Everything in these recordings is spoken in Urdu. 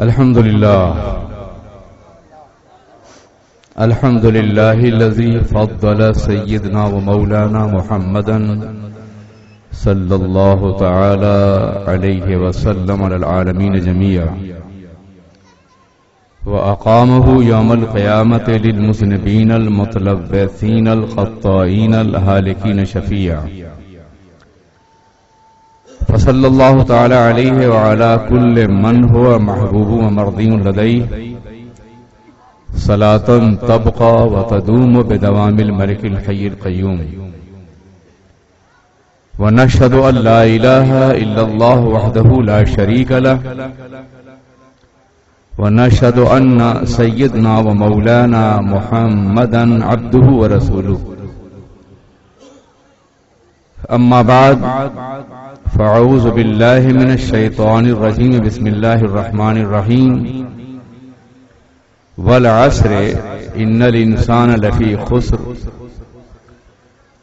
الحمد لله الذي فضل سيدنا ومولانا محمدا صلى الله تعالى عليه وسلم على العالمين جميعا وأقامه يوم القيامة للمذنبين المتلبثين الخطائين الهالكين شفيعا فصلى الله تعالى عليه وعلى كل من هو محبوب ومرضي لديه صلاة تبقى وتدوم بدوام الملك الحي القيوم ونشهد أن لا إله إلا الله وحده لا شريك له ونشهد أن سيدنا ومولانا محمدا عبده ورسوله أما بعد فأعوذ بالله من الشيطان الرجيم بسم الله الرحمن الرحيم والعصر إن الإنسان لفي خسر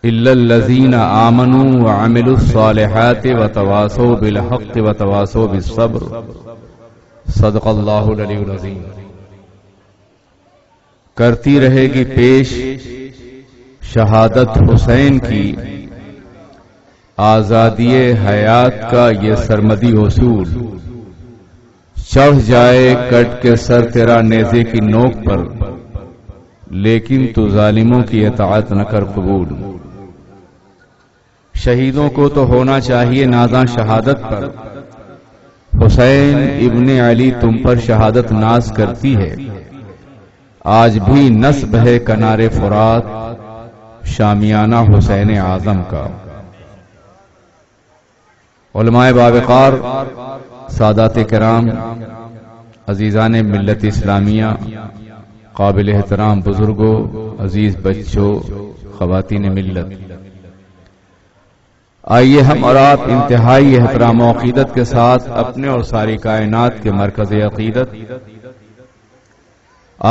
إلا الذين آمنوا وعملوا الصالحات وتواصوا بالحق وتواصوا بالصبر صدق اللہ العلی العظیم. کرتی رہے گی پیش شہادت حسین کی، آزادی حیات کا یہ سرمدی اصول، چڑھ جائے کٹ کے سر تیرا نیزے کی نوک پر، لیکن تو ظالموں کی اطاعت نہ کر قبول. شہیدوں کو تو ہونا چاہیے نازاں شہادت پر، حسین ابن علی تم پر شہادت ناز کرتی ہے. آج بھی نصب ہے کنار فرات شامیانہ حسین اعظم کا. علماء باوقار، سادات کرام، عزیزان ملت اسلامیہ، قابل احترام بزرگوں، عزیز بچوں، خواتین ملت، آئیے ہم اور آپ انتہائی احترام و عقیدت کے ساتھ اپنے اور ساری کائنات کے مرکز عقیدت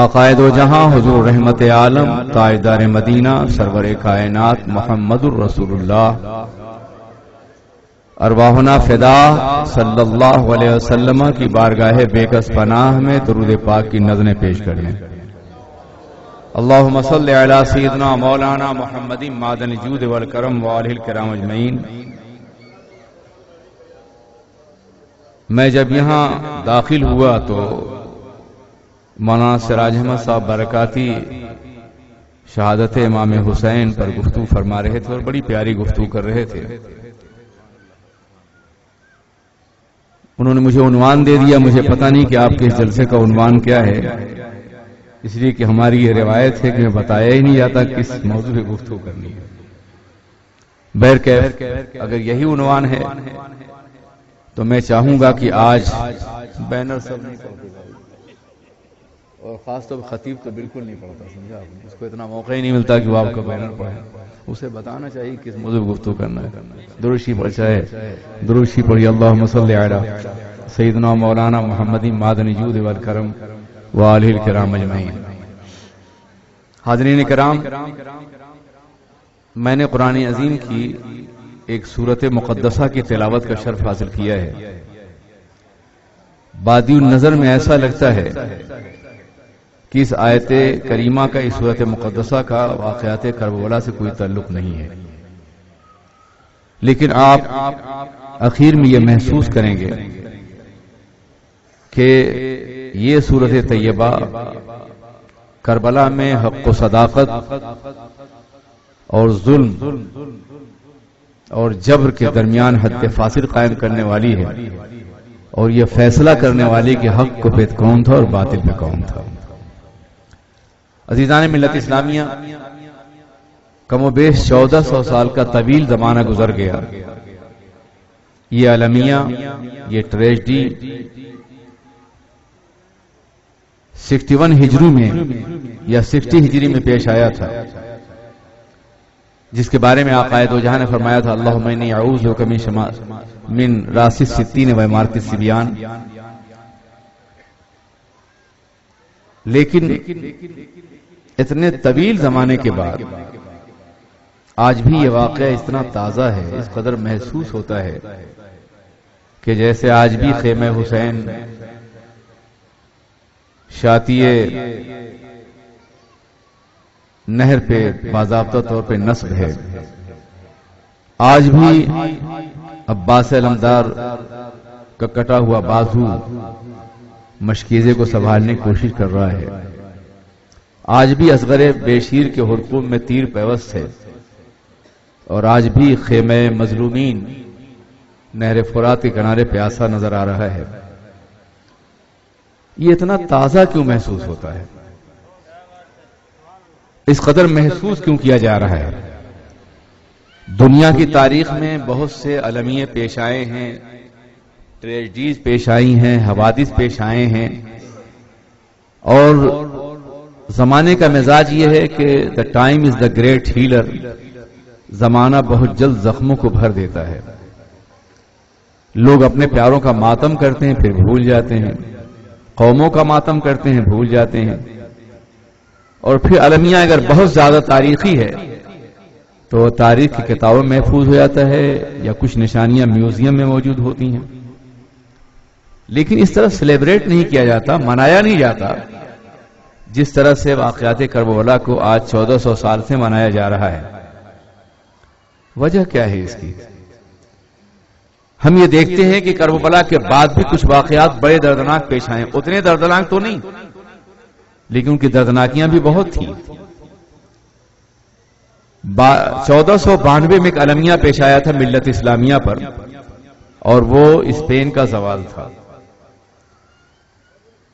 آقائد و جہاں حضور رحمت عالم تاجدار مدینہ سرور کائنات محمد الرسول اللہ ارواحنا فدا صلی اللہ علیہ وسلم کی بارگاہ بیکس پناہ میں درود پاک کی نظریں پیش کریں. اللہم صلی علی سیدنا مولانا محمد معدن الجود والکرم وآلہ الکرام اجمعین. میں جب یہاں داخل ہوا تو مولانا سراج احمد صاحب برکاتی شہادت امام حسین پر گفتگو فرما رہے تھے اور بڑی پیاری گفتگو کر رہے تھے. انہوں نے مجھے عنوان دے دیا، مجھے پتہ نہیں کہ آپ کے اس جلسے کا عنوان کیا ہے، اس لیے کہ ہماری یہ روایت ہے کہ میں بتایا ہی نہیں جاتا کس موضوع پہ گفتگو کرنی ہے. بہرکیف اگر یہی عنوان ہے تو میں چاہوں گا کہ آج بینر سب نہیں پڑھتے، اور خاص طور پر خطیب تو بالکل نہیں پڑھتا، سمجھا آپ نے، اس کو اتنا موقع ہی نہیں ملتا کہ وہ آپ کا بینر پڑھے. اسے بتانا چاہیے کس موضوع پہ گفتگو کرنا ہے. درود شریف پڑھے، درود شریف پڑھیے. اللہم صلی علی سیدنا مولانا محمد معدن الجود والکرم وآلہ الکرام اجمعین. حاضرین کرام، میں نے قرآن عظیم کی ایک سورت مقدسہ کی تلاوت کا شرف حاصل کیا ہے. بادی النظر میں ایسا لگتا ہے کہ اس آیت کریمہ کا اس سورت مقدسہ کا واقعات کربلا سے کوئی تعلق نہیں ہے، لیکن آپ اخیر میں یہ محسوس کریں گے کہ یہ سورت طیبہ کربلا میں حق و صداقت اور ظلم اور جبر کے درمیان حد فاصل قائم کرنے والی ہے، اور یہ فیصلہ کرنے والی کہ حق کو پہ کون تھا اور باطل پہ کون تھا. عزیزان ملت اسلامیہ، کم و بیش 1400 سال کا طویل زمانہ گزر گیا. یہ المیہ، یہ ٹریجڈی 61 ہجری میں یا 60 ہجری میں پیش آیا تھا، جس کے بارے میں آقا دو جہاں نے فرمایا تھا اللہم انی اعوذ بک من راس الستین و امارت الصبیان. لیکن اتنے طویل زمانے کے بعد آج بھی یہ واقعہ اتنا تازہ ہے، اس قدر محسوس ہوتا ہے کہ جیسے آج بھی خیمہ حسین شاطئ نہر پہ باضابطہ طور پہ نصب ہے. آج بھی عباس علمدار کا کٹا ہوا بازو مشکیزے کو سنبھالنے کی کوشش کر رہا ہے. آج بھی اصغر بیشیر کے حلقوم میں تیر پیوست ہے، اور آج بھی خیمہ مظلومین نہر فرات کے کنارے پیاسا نظر آ رہا ہے. یہ اتنا تازہ کیوں محسوس ہوتا ہے؟ اس قدر محسوس کیوں کیا جا رہا ہے؟ دنیا کی تاریخ میں بہت سے المیے پیش آئے ہیں، ٹریجڈیز پیش آئی ہیں، حوادث پیش آئے ہیں، اور زمانے کا مزاج یہ ہے کہ the time is the great healer. زمانہ بہت جلد زخموں کو بھر دیتا ہے. لوگ اپنے پیاروں کا ماتم کرتے ہیں پھر بھول جاتے ہیں، قوموں کا ماتم کرتے ہیں بھول جاتے ہیں، اور پھر المیہ اگر بہت زیادہ تاریخی ہے تو تاریخ کی کتابوں میں محفوظ ہو جاتا ہے یا کچھ نشانیاں میوزیم میں موجود ہوتی ہیں. لیکن اس طرح سیلیبریٹ نہیں کیا جاتا، منایا نہیں جاتا جس طرح سے واقعات کربلا کو آج 1400 سال سے منایا جا رہا ہے. وجہ کیا ہے اس کی؟ ہم یہ دیکھتے ہیں کہ کربلا کے بعد بھی کچھ واقعات بڑے دردناک پیش آئے، اتنے دردناک تو نہیں لیکن ان کی دردناکیاں بھی بہت تھیں. 1492 میں ایک المیہ پیش آیا تھا ملت اسلامیہ پر، اور وہ اسپین کا زوال تھا.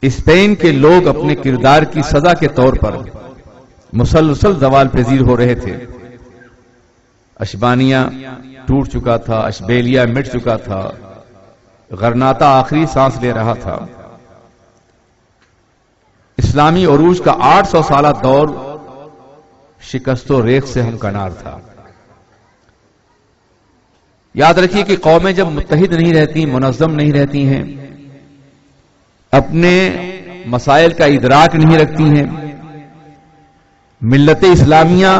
اسپین کے لوگ اپنے کردار کی سزا کے طور پر مسلسل زوال پذیر ہو رہے تھے. اشبانیہ ٹوٹ چکا تھا، اشبیلیا مٹ چکا تھا، غرناطہ آخری سانس لے رہا تھا. اسلامی عروج کا 800 سالہ دور شکست و ریخ سے ہمکنار تھا. یاد رکھیے کہ قومیں جب متحد نہیں رہتی، منظم نہیں رہتی ہیں، اپنے مسائل کا ادراک نہیں رکھتی ہیں، ملت اسلامیہ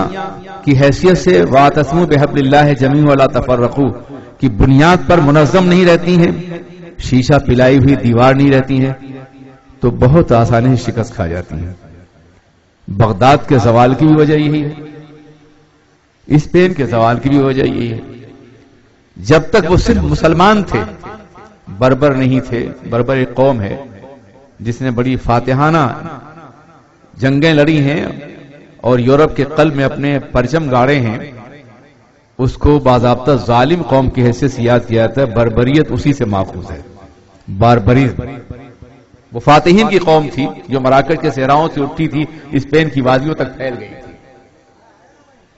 کی حیثیت سے واعتصموا بحبل اللہ جمیعا ولا تفرقوا کی بنیاد پر منظم نہیں رہتی ہیں، شیشہ پلائی ہوئی دیوار نہیں رہتی ہیں، تو بہت آسانی سے شکست کھا جاتی ہیں. بغداد کے زوال کی بھی وجہ یہی ہے، اسپین کے زوال کی بھی وجہ یہی ہے. جب تک وہ صرف مسلمان تھے، بربر نہیں تھے. بربر ایک قوم ہے جس نے بڑی فاتحانہ جنگیں لڑی ہیں اور یورپ کے قلب میں اپنے پرچم گاڑے ہیں. اس کو باضابطہ ظالم قوم کی حیثیت سے یاد کیا جاتا ہے. بربریت اسی سے ماخوذ ہے، باربریزم. وہ فاتحین کی قوم تھی جو مراکش کے صحراؤں سے اٹھی تھی، اسپین کی وادیوں تک پھیل گئی تھی.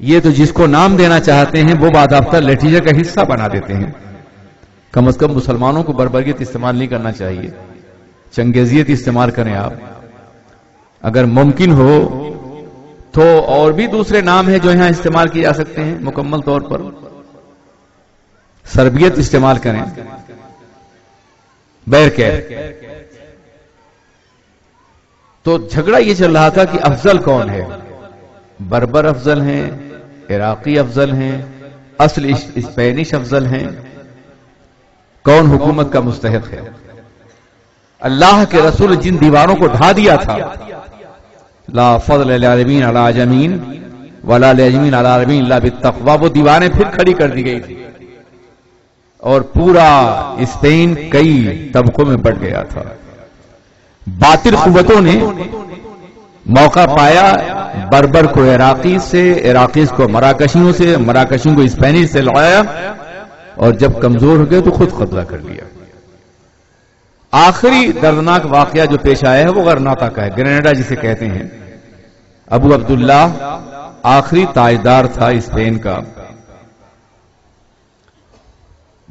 یہ تو جس کو نام دینا چاہتے ہیں وہ باضابطہ لٹیچر کا حصہ بنا دیتے ہیں. کم از کم مسلمانوں کو بربریت استعمال نہیں کرنا چاہیے، چنگیزیت استعمال کریں آپ. اگر ممکن ہو تو اور بھی دوسرے نام ہیں جو یہاں استعمال کیے جا سکتے ہیں مکمل طور پر. سربیت استعمال کریں، بیرکیف. تو جھگڑا یہ چل رہا تھا کہ افضل کون ہے، بربر افضل ہیں، عراقی افضل ہیں، اصل اسپینش افضل ہیں، کون حکومت کا مستحق ہے. اللہ کے رسول جن دیواروں کو ڈھا دیا تھا، لا فضل للعالمین علی عجمین ولا لعجمین علی عربین الا بالتقوی، وہ دیواریں پھر کھڑی کر دی گئی تھی اور پورا اسپین کئی طبقوں میں بٹ گیا تھا. باطل قوتوں نے موقع پایا بربر کو عراقی سے، عراقیز کو مراکشیوں سے، مراکشیوں کو اسپینش سے لڑایا، اور جب کمزور ہو گئے تو خود قبضہ کر لیا. آخری دردناک واقعہ جو پیش آیا ہے وہ غرناطہ کا ہے، گرینیڈا جسے کہتے ہیں. ابو عبداللہ آخری تاجدار تھا اسپین کا.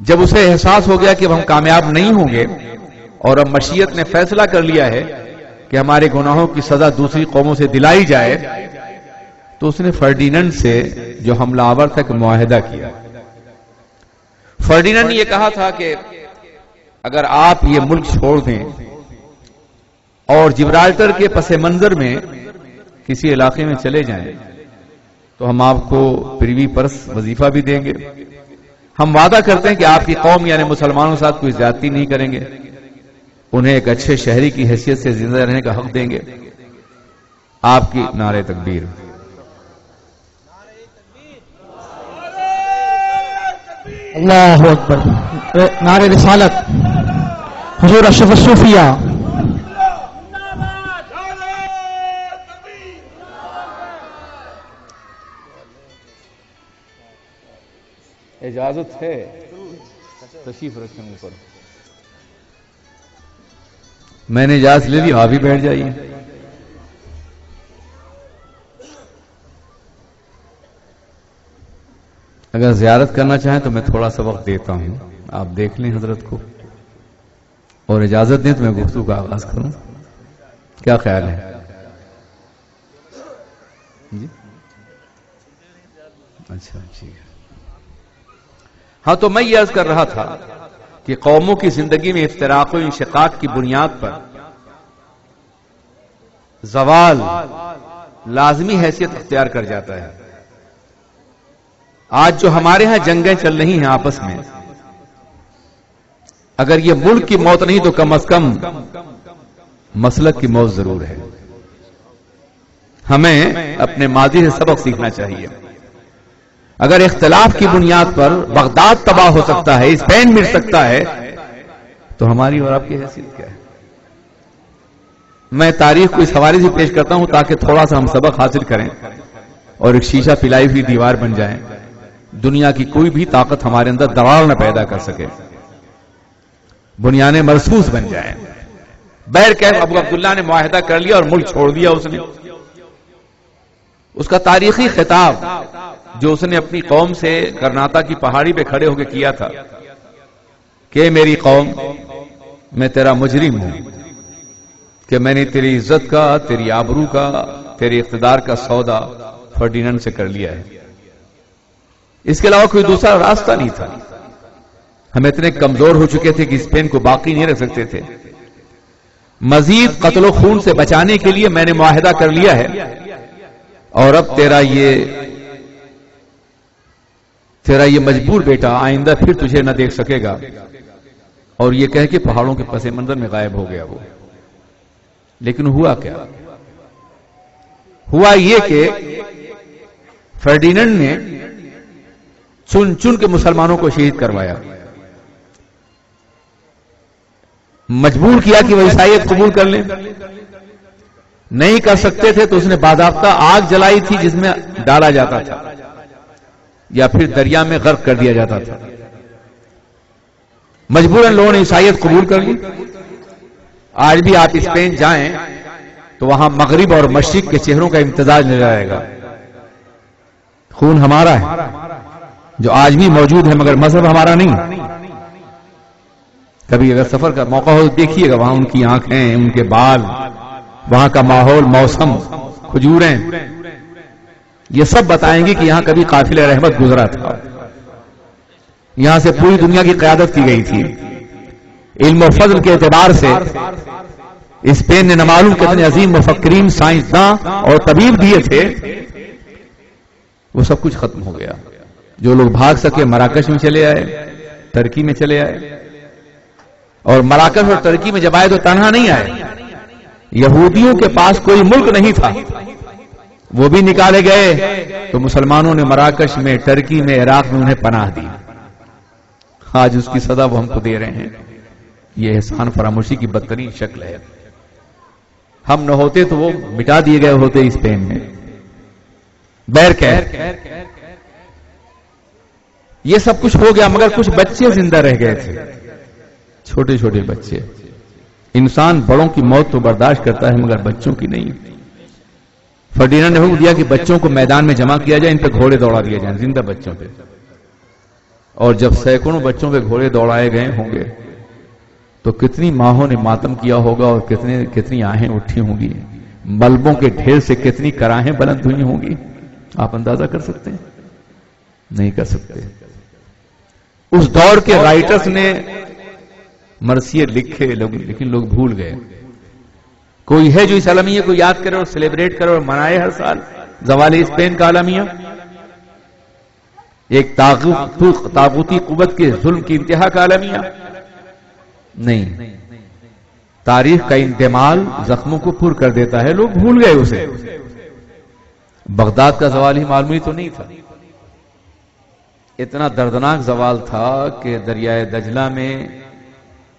جب اسے احساس ہو گیا کہ اب ہم کامیاب نہیں ہوں گے اور اب مشیت نے فیصلہ کر لیا ہے کہ ہمارے گناہوں کی سزا دوسری قوموں سے دلائی جائے، تو اس نے فرڈیننڈ سے جو حملہ آور تھا کہ معاہدہ کیا. فرڈیننڈ نے یہ کہا تھا کہ اگر آپ یہ ملک چھوڑ دیں اور جبرالٹر کے پس منظر میں کسی علاقے میں چلے جائیں تو ہم آپ کو پریوی پرس وظیفہ بھی دیں گے. ہم وعدہ کرتے ہیں کہ آپ کی قوم یعنی مسلمانوں کے ساتھ کوئی زیادتی نہیں کریں گے. انہیں ایک اچھے شہری کی حیثیت سے زندہ رہنے کا حق دیں گے. آپ کی نعرہ تکبیر. اللہ اکبر. نعرہ رسالت. حضور اشرف الصوفیہ. اجازت ہے تشریف رکھیں اوپر. میں نے اجازت لے لی, آپ بھی بیٹھ جائیے. اگر زیارت کرنا چاہیں تو میں تھوڑا سا وقت دیتا ہوں, آپ دیکھ لیں حضرت کو, اور اجازت دیں تو میں گفتگو کا آغاز کروں. کیا خیال ہے جی؟ اچھا ٹھیک ہے. ہاں تو میں یہ عرض کر رہا تھا کہ قوموں کی زندگی میں افتراق و انشقاق کی بنیاد پر زوال لازمی حیثیت اختیار کر جاتا ہے. آج جو ہمارے ہاں جنگیں چل رہی ہیں آپس میں, اگر یہ ملک کی موت نہیں تو کم از کم مسلک کی موت ضرور ہے. ہمیں اپنے ماضی سے سبق سیکھنا چاہیے. اگر اختلاف کی بنیاد پر بغداد تباہ ہو سکتا ہے, اسپین مٹ سکتا ہے, تو ہماری اور آپ کی حیثیت کیا ہے؟ میں تاریخ کو اس حوالے سے پیش کرتا ہوں تاکہ تھوڑا سا ہم سبق حاصل کریں اور ایک شیشہ پلائی ہوئی دیوار بن جائیں. دنیا کی کوئی بھی طاقت ہمارے اندر دراڑ نہ پیدا کر سکے, بنیادیں مرصوص بن جائیں. بہرکیف ابو عبداللہ نے معاہدہ کر لیا اور ملک چھوڑ دیا. اس نے اس کا تاریخی خطاب جو اس نے اپنی قوم سے کرناٹک کی پہاڑی پہ کھڑے ہو کے کیا تھا کہ میری قوم, میں تیرا مجرم ہوں کہ میں نے تیری عزت کا, تیری آبرو کا, تیرے اقتدار کا سودا فرڈیننڈ سے کر لیا ہے. اس کے علاوہ کوئی دوسرا راستہ نہیں تھا. ہم اتنے کمزور ہو چکے تھے کہ اسپین کو باقی نہیں رکھ سکتے تھے. مزید قتل و خون سے بچانے کے لیے میں نے معاہدہ کر لیا ہے, اور اب تیرا یہ مجبور بیٹا آئندہ پھر تجھے نہ دیکھ سکے گا. اور یہ کہہ کے پہاڑوں کے پس منظر میں غائب ہو گیا وہ. لیکن ہوا کیا؟ ہوا یہ کہ فرڈیننڈ نے چن چن کے مسلمانوں کو شہید کروایا, مجبور کیا کہ وہ عیسائیت قبول کر لیں. نہیں کر سکتے تھے تو اس نے باضابطہ آگ جلائی تھی جس میں ڈالا جاتا تھا یا پھر دریا میں غرق کر دیا جاتا تھا. مجبوراً لوگوں نے عیسائیت قبول کر لی. آج بھی آپ اسپین جائیں تو وہاں مغرب اور مشرق کے چہروں کا امتزاج نظر آئے گا. خون ہمارا ہے جو آج بھی موجود ہے, مگر مذہب ہمارا نہیں. کبھی اگر سفر کا موقع ہو دیکھیے گا, وہاں ان کی آنکھیں, ان کے بال, وہاں کا ماحول, موسم, کھجوریں, یہ سب بتائیں گے کہ یہاں کبھی قافلہ رحمت گزرا تھا. یہاں سے پوری دنیا کی قیادت کی گئی تھی. علم و فضل کے اعتبار سے اسپین نے نمالوم کتنے عظیم مفکرین, سائنسداں اور طبیب دیے تھے, وہ سب کچھ ختم ہو گیا. جو لوگ بھاگ سکے مراکش میں چلے آئے, ترکی میں چلے آئے. اور مراکش اور ترکی میں جب آئے تو تنہا نہیں آئے, یہودیوں کے پاس کوئی ملک نہیں تھا, وہ بھی نکالے گئے تو مسلمانوں نے مراکش میں, ٹرکی میں, عراق میں انہیں پناہ دی. آج اس کی سزا وہ ہم کو دے رہے ہیں. یہ احسان فراموشی کی بدترین شکل ہے. ہم نہ ہوتے تو وہ مٹا دیے گئے ہوتے اسپین میں. یہ سب کچھ ہو گیا, مگر کچھ بچے زندہ رہ گئے تھے, چھوٹے چھوٹے بچے. انسان بڑوں کی موت تو برداشت کرتا ہے مگر بچوں کی نہیں. فرڈیننڈ نے حکم دیا کہ بچوں کو میدان میں جمع کیا جائے, ان پہ گھوڑے دوڑا دیے جائیں, زندہ بچوں پہ. اور جب سینکڑوں بچوں پہ گھوڑے دوڑائے گئے ہوں گے تو کتنی ماہوں نے ماتم کیا ہوگا اور کتنی آہیں اٹھی ہوں گی, ملبوں کے ڈھیر سے کتنی کراہیں بلند ہوئی ہوں گی. آپ اندازہ کر سکتے ہیں؟ نہیں کر سکتے. اس دور کے رائٹرز نے مرثیے لکھے, لیکن لوگ بھول گئے. کوئی ہے جو اس عالمیہ کو یاد کرے اور سیلیبریٹ کرے اور منائے ہر سال زوال اسپین کا عالمیہ؟ ایک طاغوتی قوت کے ظلم کی انتہا کا عالمیہ؟ نہیں. تاریخ کا انتمال زخموں کو پر کر دیتا ہے، لوگ بھول گئے اسے۔ بغداد کا زوال ہی معمولی تو نہیں تھا، اتنا دردناک زوال تھا کہ دریائے دجلہ میں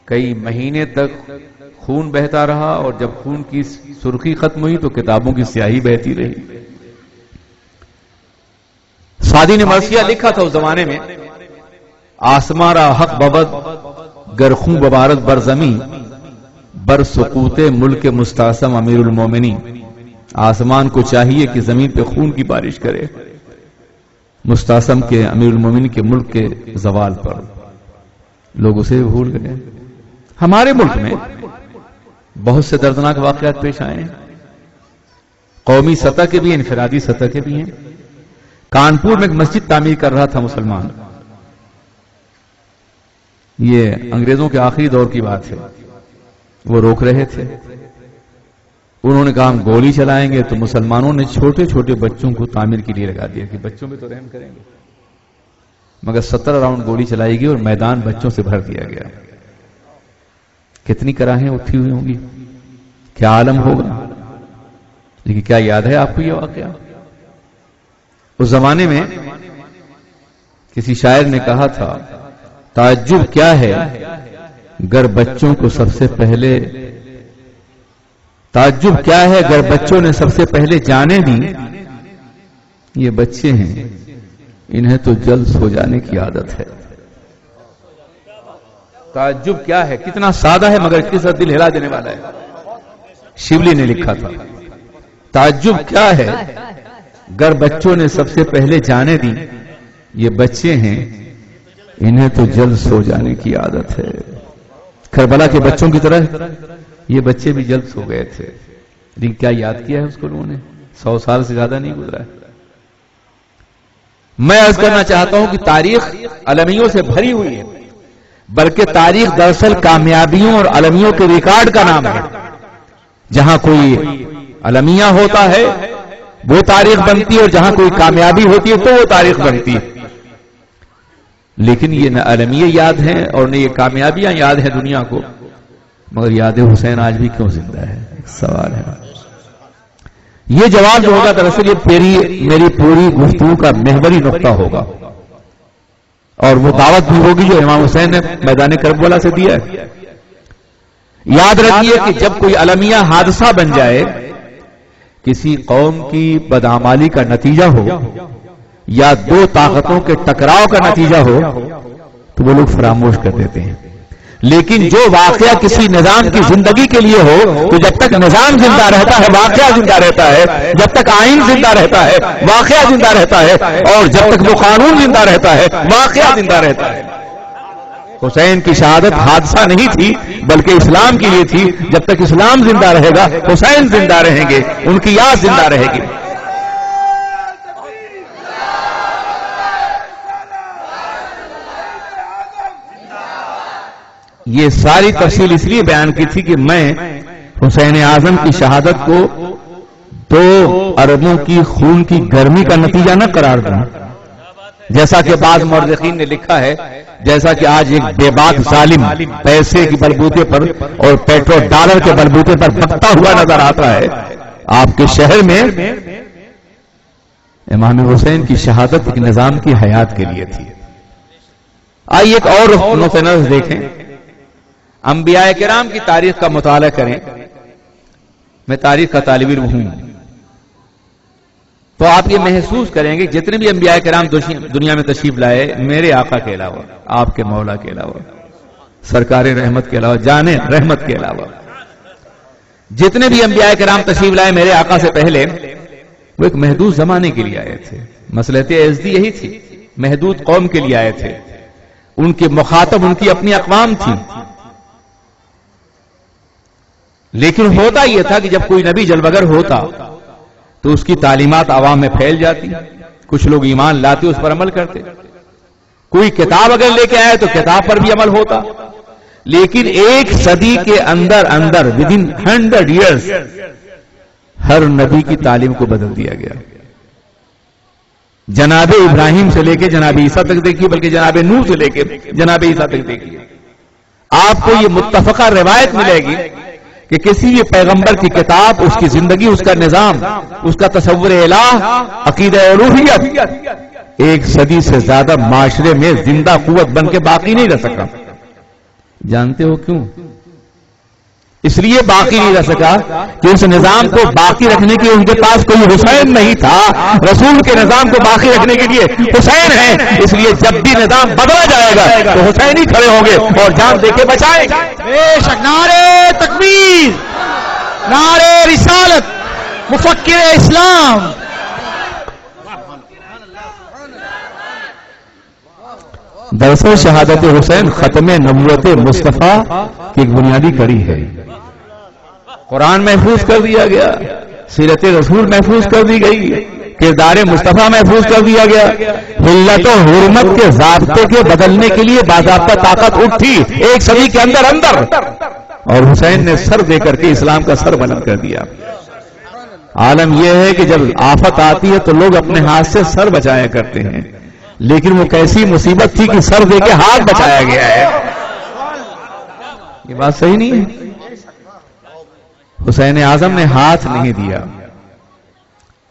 کئی مہینے تک خون بہتا رہا، اور جب خون کی سرخی ختم ہوئی تو کتابوں کی سیاہی بہتی رہی۔ سعدی نے مرثیہ لکھا تھا اس زمانے میں، آسماں را حق بود گر خون ببارد بر زمین بر سقوط ملک مستعصم امیر المومنین۔ آسمان کو چاہیے کہ زمین پہ خون کی بارش کرے مستعصم کے امیر المومنین کے ملک کے زوال پر۔ لوگ اسے بھول گئے۔ ہمارے ملک میں بہت سے دردناک واقعات پیش آئے ہیں، قومی سطح کے بھی، انفرادی سطح کے بھی ہیں۔ کانپور میں ایک مسجد تعمیر کر رہا تھا مسلمان، یہ انگریزوں کے آخری دور کی بات ہے، وہ روک رہے تھے، انہوں نے کہا ہم گولی چلائیں گے، تو مسلمانوں نے چھوٹے چھوٹے بچوں کو تعمیر کے لیے لگا دیا کہ بچوں میں تو رحم کریں گے، مگر 17 راؤنڈ گولی چلائی گئی اور میدان بچوں سے بھر دیا گیا۔ کتنی کراہیں اٹھی ہوئی ہوں گی، کیا عالم ہوگا۔ لیکن کیا یاد ہے آپ کو یہ واقعہ؟ اس زمانے میں کسی شاعر نے کہا تھا، تعجب کیا ہے گر بچوں کو سب سے پہلے، تعجب کیا ہے گر بچوں نے سب سے پہلے جانے دی، یہ بچے ہیں انہیں تو جلد سو جانے کی عادت ہے۔ تعجب کیا ہے، کتنا سادہ ہے مگر اس کے ساتھ دل ہلا دینے والا ہے۔ شبلی نے لکھا تھا، تعجب کیا ہے گر بچوں نے سب سے پہلے جانے دی، یہ بچے ہیں انہیں تو جلد سو جانے کی عادت ہے۔ کربلا کے بچوں کی طرح یہ بچے بھی جلد سو گئے تھے، لیکن کیا یاد کیا ہے اس کو لوگوں نے؟ 100 سال سے زیادہ نہیں گزرا ہے۔ میں عرض کرنا چاہتا ہوں کہ تاریخ المیوں سے بھری ہوئی ہے، بلکہ تاریخ دراصل کامیابیوں اور المیوں کے ریکارڈ کا نام ہے۔ جہاں کوئی المیہ ہوتا ہے وہ تاریخ بنتی ہے، اور جہاں کوئی کامیابی ہوتی ہے تو وہ تاریخ بنتی ہے۔ لیکن یہ نہ المیہ یاد ہیں اور نہ یہ کامیابیاں یاد ہیں دنیا کو، مگر یاد حسین آج بھی کیوں زندہ ہے، ایک سوال ہے۔ یہ جواب جو ہوگا دراصل یہ میری پوری گفتگو کا محوری نقطہ ہوگا، اور وہ دعوت بھی ہوگی جو امام حسین نے میدان کربلا سے دیا ہے۔ یاد رکھیے کہ جب کوئی المیہ حادثہ بن جائے، کسی قوم کی بدعمالی کا نتیجہ ہو یا دو طاقتوں کے ٹکراؤ کا نتیجہ ہو، تو وہ لوگ فراموش کر دیتے ہیں۔ لیکن جو واقعہ کسی نظام کی زندگی کے لیے ہو، تو جب تک نظام زندہ رہتا ہے واقعہ زندہ رہتا ہے، جب تک آئین زندہ رہتا ہے واقعہ زندہ رہتا ہے، اور جب تک وہ قانون زندہ رہتا ہے واقعہ زندہ رہتا ہے۔ حسین کی شہادت حادثہ نہیں تھی بلکہ اسلام کے لیے تھی۔ جب تک اسلام زندہ رہے گا حسین زندہ رہیں گے، ان کی یاد زندہ رہے گی۔ یہ ساری تفصیل اس لیے بیان کی تھی کہ میں حسین اعظم کی شہادت کو 2 اربوں کی خون کی گرمی کا نتیجہ نہ قرار دوں، جیسا کہ بعض مورخین نے لکھا ہے، جیسا کہ آج ایک بے باک ظالم پیسے کے بلبوتے پر اور پیٹرول ڈالر کے بلبوتے پر بکتا ہوا نظر آتا ہے، آپ کے شہر میں امام حسین کی شہادت ایک نظام کی حیات کے لیے تھی۔ آئیے ایک اور نقطہ نظر دیکھیں، انبیاء کرام کی تاریخ کا مطالعہ کریں۔ میں تاریخ کا طالب علم ہوں، تو آپ یہ محسوس کریں گے جتنے بھی انبیاء کرام دنیا میں تشریف لائے، میرے آقا کے علاوہ، آپ کے مولا کے علاوہ، سرکار رحمت کے علاوہ، جان رحمت کے علاوہ، جتنے بھی انبیاء کرام تشریف لائے میرے آقا سے پہلے، وہ ایک محدود زمانے کے لیے آئے تھے۔ مصلحت عزدی یہی تھی، محدود قوم کے لیے آئے تھے، ان کے مخاطب ان کی اپنی اقوام تھی۔ لیکن ہوتا یہ تھا کہ جب کوئی نبی جلوگر ہوتا تو اس کی تعلیمات عوام میں پھیل جاتی، کچھ لوگ ایمان لاتے اس پر عمل کرتے، کوئی کتاب اگر لے کے آئے تو کتاب پر بھی عمل ہوتا۔ لیکن 1 صدی کے اندر ودن 100 years ہر نبی کی تعلیم کو بدل دیا گیا۔ جناب ابراہیم سے لے کے جناب عیسیٰ تک دیکھیے، بلکہ جناب نوح سے لے کے جناب عیسیٰ تک دیکھیے، آپ کو یہ متفقہ روایت ملے گی کہ کسی بھی پیغمبر کی کتاب، اس کی زندگی، اس کا نظام، اس کا تصور الہ، عقیدہ الوہیت 1 صدی سے زیادہ معاشرے میں زندہ قوت بن کے باقی نہیں رہ سکا. جانتے ہو کیوں؟ اس لیے باقی نہیں رہ سکا کہ اس نظام کو باقی رکھنے کے ان کے پاس کوئی حسین نہیں تھا. رسول کے نظام کو باقی رکھنے کے لیے حسین ہیں، اس لیے جب بھی نظام بدلا جائے گا تو حسین ہی کھڑے ہوں گے اور جان دے کے بچائیں گے. بے شک. نعرے تکبیر، نعرے رسالت، مفکر اسلام. دراصل شہادت حسین ختم نبوت مصطفیٰ کی ایک بنیادی کڑی ہے. قرآن محفوظ کر دیا گیا، سیرت رسول محفوظ کر دی گئی، کردار مصطفیٰ محفوظ کر دیا گیا. حلت و حرمت کے ضابطے کے بدلنے کے لیے باضابطہ طاقت اٹھی 1 صدی کے اندر اور حسین نے سر دے کر کے اسلام کا سر بلند کر دیا. عالم یہ ہے کہ جب آفت آتی ہے تو لوگ اپنے ہاتھ سے سر بچایا کرتے ہیں، لیکن وہ کیسی مصیبت تھی کہ سر دے کے ہاتھ بچایا گیا ہے. یہ بات صحیح نہیں ہے. حسین اعظم نے ہاتھ نہیں دیا.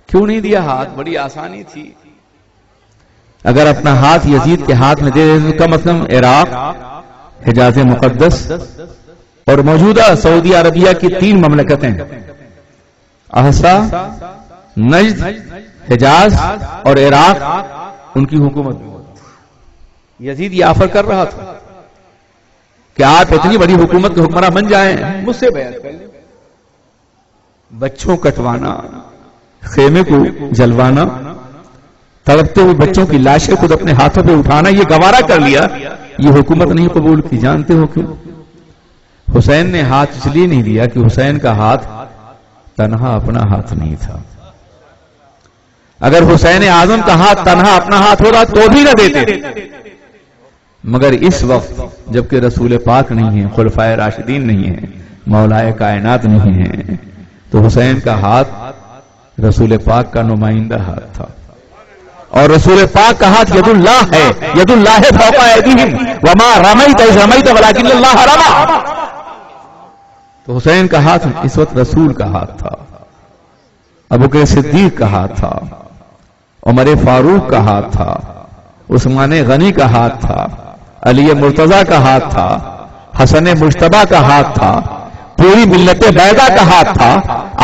کیوں نہیں دیا ہاتھ؟ بڑی آسانی تھی. اگر اپنا ہاتھ یزید کے ہاتھ میں دے دیتے تو کم از کم عراق، حجاز مقدس اور موجودہ سعودی عربیہ کی 3 مملکتیں احسا، نجد، حجاز اور عراق، ان کی حکومت. یزید یہ آفر کر رہا تھا کہ آپ اتنی بڑی حکومت کے حکمراں بن جائیں، مجھ سے بیعت کر لیں. بچوں کٹوانا، خیمے کو جلوانا، تڑپتے ہوئے بچوں کی لاشیں خود اپنے ہاتھوں پہ اٹھانا، یہ گوارا کر لیا. یہ حکومت نہیں قبول کی. جانتے ہو کیوں؟ حسین نے ہاتھ اس لیے نہیں دیا کہ حسین کا ہاتھ تنہا اپنا ہاتھ نہیں تھا. اگر حسین اعظم کا ہاتھ تنہا اپنا ہاتھ ہوگا تو بھی نہ دیتے. مگر اس وقت جبکہ رسول پاک نہیں ہیں، خلفائے راشدین نہیں ہیں، مولائے کائنات نہیں ہیں، تو حسین کا ہاتھ رسول پاک کا نمائندہ ہاتھ تھا. اور رسول پاک کا ہاتھ ید اللہ ہے، ید اللہ فوق ایدیہم وما رمیت اذ رمیت ولکن اللہ رمی. تو حسین کا ہاتھ اس وقت رسول کا ہاتھ تھا، ابوبکر صدیق کا ہاتھ تھا، عمر فاروق کا ہاتھ تھا، عثمان غنی کا ہاتھ تھا، علی مرتضی کا ہاتھ تھا، حسن مجتبی کا ہاتھ تھا، پوری ملت بیضا کا ہاتھ تھا،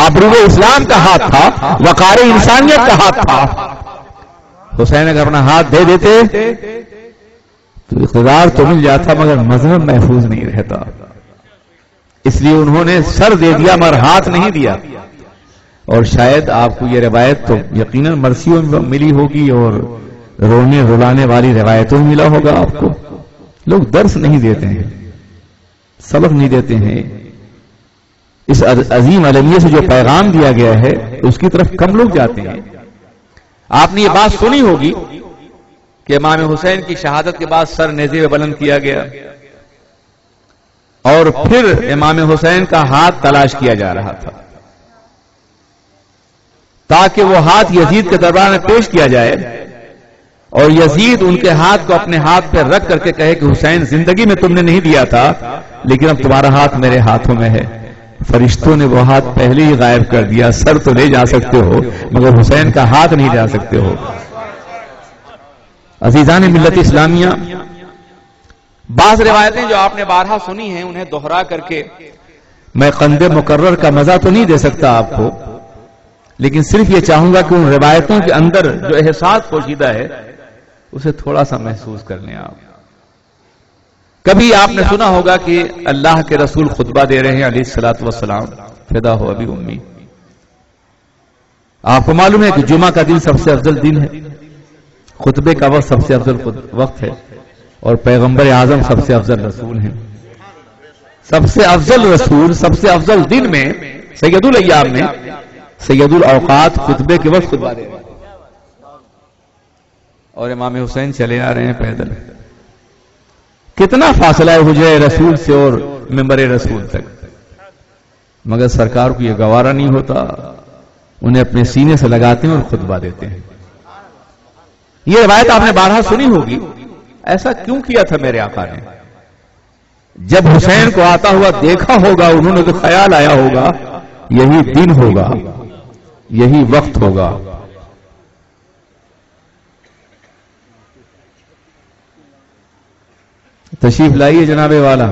آبرو اسلام کا ہاتھ تھا، وقار انسانیت کا ہاتھ تھا. حسین اگر اپنا ہاتھ دے دیتے تو اقتدار تو مل جاتا مگر مذہب محفوظ نہیں رہتا. اس لیے انہوں نے سر دے دیا مگر ہاتھ نہیں دیا. اور شاید آپ کو یہ روایت تو یقیناً مرثیوں میں ملی ہوگی اور رونے رلانے والی روایتوں میں ملا ہوگا آپ کو. لوگ درس نہیں دیتے ہیں، سبق نہیں دیتے ہیں. اس عظیم علمیہ سے جو پیغام دیا گیا ہے اس کی طرف کم لوگ جاتے ہیں. آپ نے یہ بات سنی ہوگی کہ امام حسین کی شہادت کے بعد سر نیزے میں بلند کیا گیا اور پھر امام حسین کا ہاتھ تلاش کیا جا رہا تھا تاکہ وہ ہاتھ یزید کے دربار میں پیش کیا جائے اور یزید ان کے ہاتھ کو اپنے ہاتھ پہ رکھ کر کے کہے کہ حسین زندگی میں تم نے نہیں دیا تھا لیکن اب تمہارا ہاتھ میرے ہاتھوں میں ہے. فرشتوں نے وہ ہاتھ پہلے ہی غائب کر دیا. سر تو لے جا سکتے ہو مگر حسین کا ہاتھ نہیں جا سکتے ہو. عزیزان ملت اسلامیہ، بعض روایتیں جو آپ نے بارہا سنی ہیں انہیں دوہرا کر کے میں قند مقرر کا مزہ تو نہیں دے سکتا آپ کو، لیکن صرف یہ چاہوں گا کہ ان روایتوں کے اندر جو احساس پوشیدہ ہے اسے تھوڑا سا محسوس کر لیں. آپ کبھی آپ نے سنا ہوگا کہ اللہ کے رسول خطبہ دے رہے ہیں علیہ الصلوۃ والسلام، فدا ہو ابی امی. آپ کو معلوم ہے کہ جمعہ کا دن سب سے افضل دن ہے، خطبے کا وقت سب سے افضل وقت ہے اور پیغمبر اعظم سب سے افضل رسول ہیں. سب سے افضل رسول سب سے افضل دن میں سید الایام میں سید الاوقات خطبے کے وقت خطبہ دے رہے ہیں اور امام حسین چلے آ رہے ہیں پیدل. کتنا فاصلہ ہے حجرہ رسول سے اور منبر رسول تک، مگر سرکار کو یہ گوارا نہیں ہوتا، انہیں اپنے سینے سے لگاتے ہیں اور خطبہ دیتے ہیں. یہ روایت آپ نے بارہا سنی ہوگی. ایسا کیوں کیا تھا میرے آقا نے؟ جب حسین کو آتا ہوا دیکھا ہوگا انہوں نے تو خیال آیا ہوگا یہی دن ہوگا، یہی وقت ہوگا۔ تشریف لائیے جناب والا۔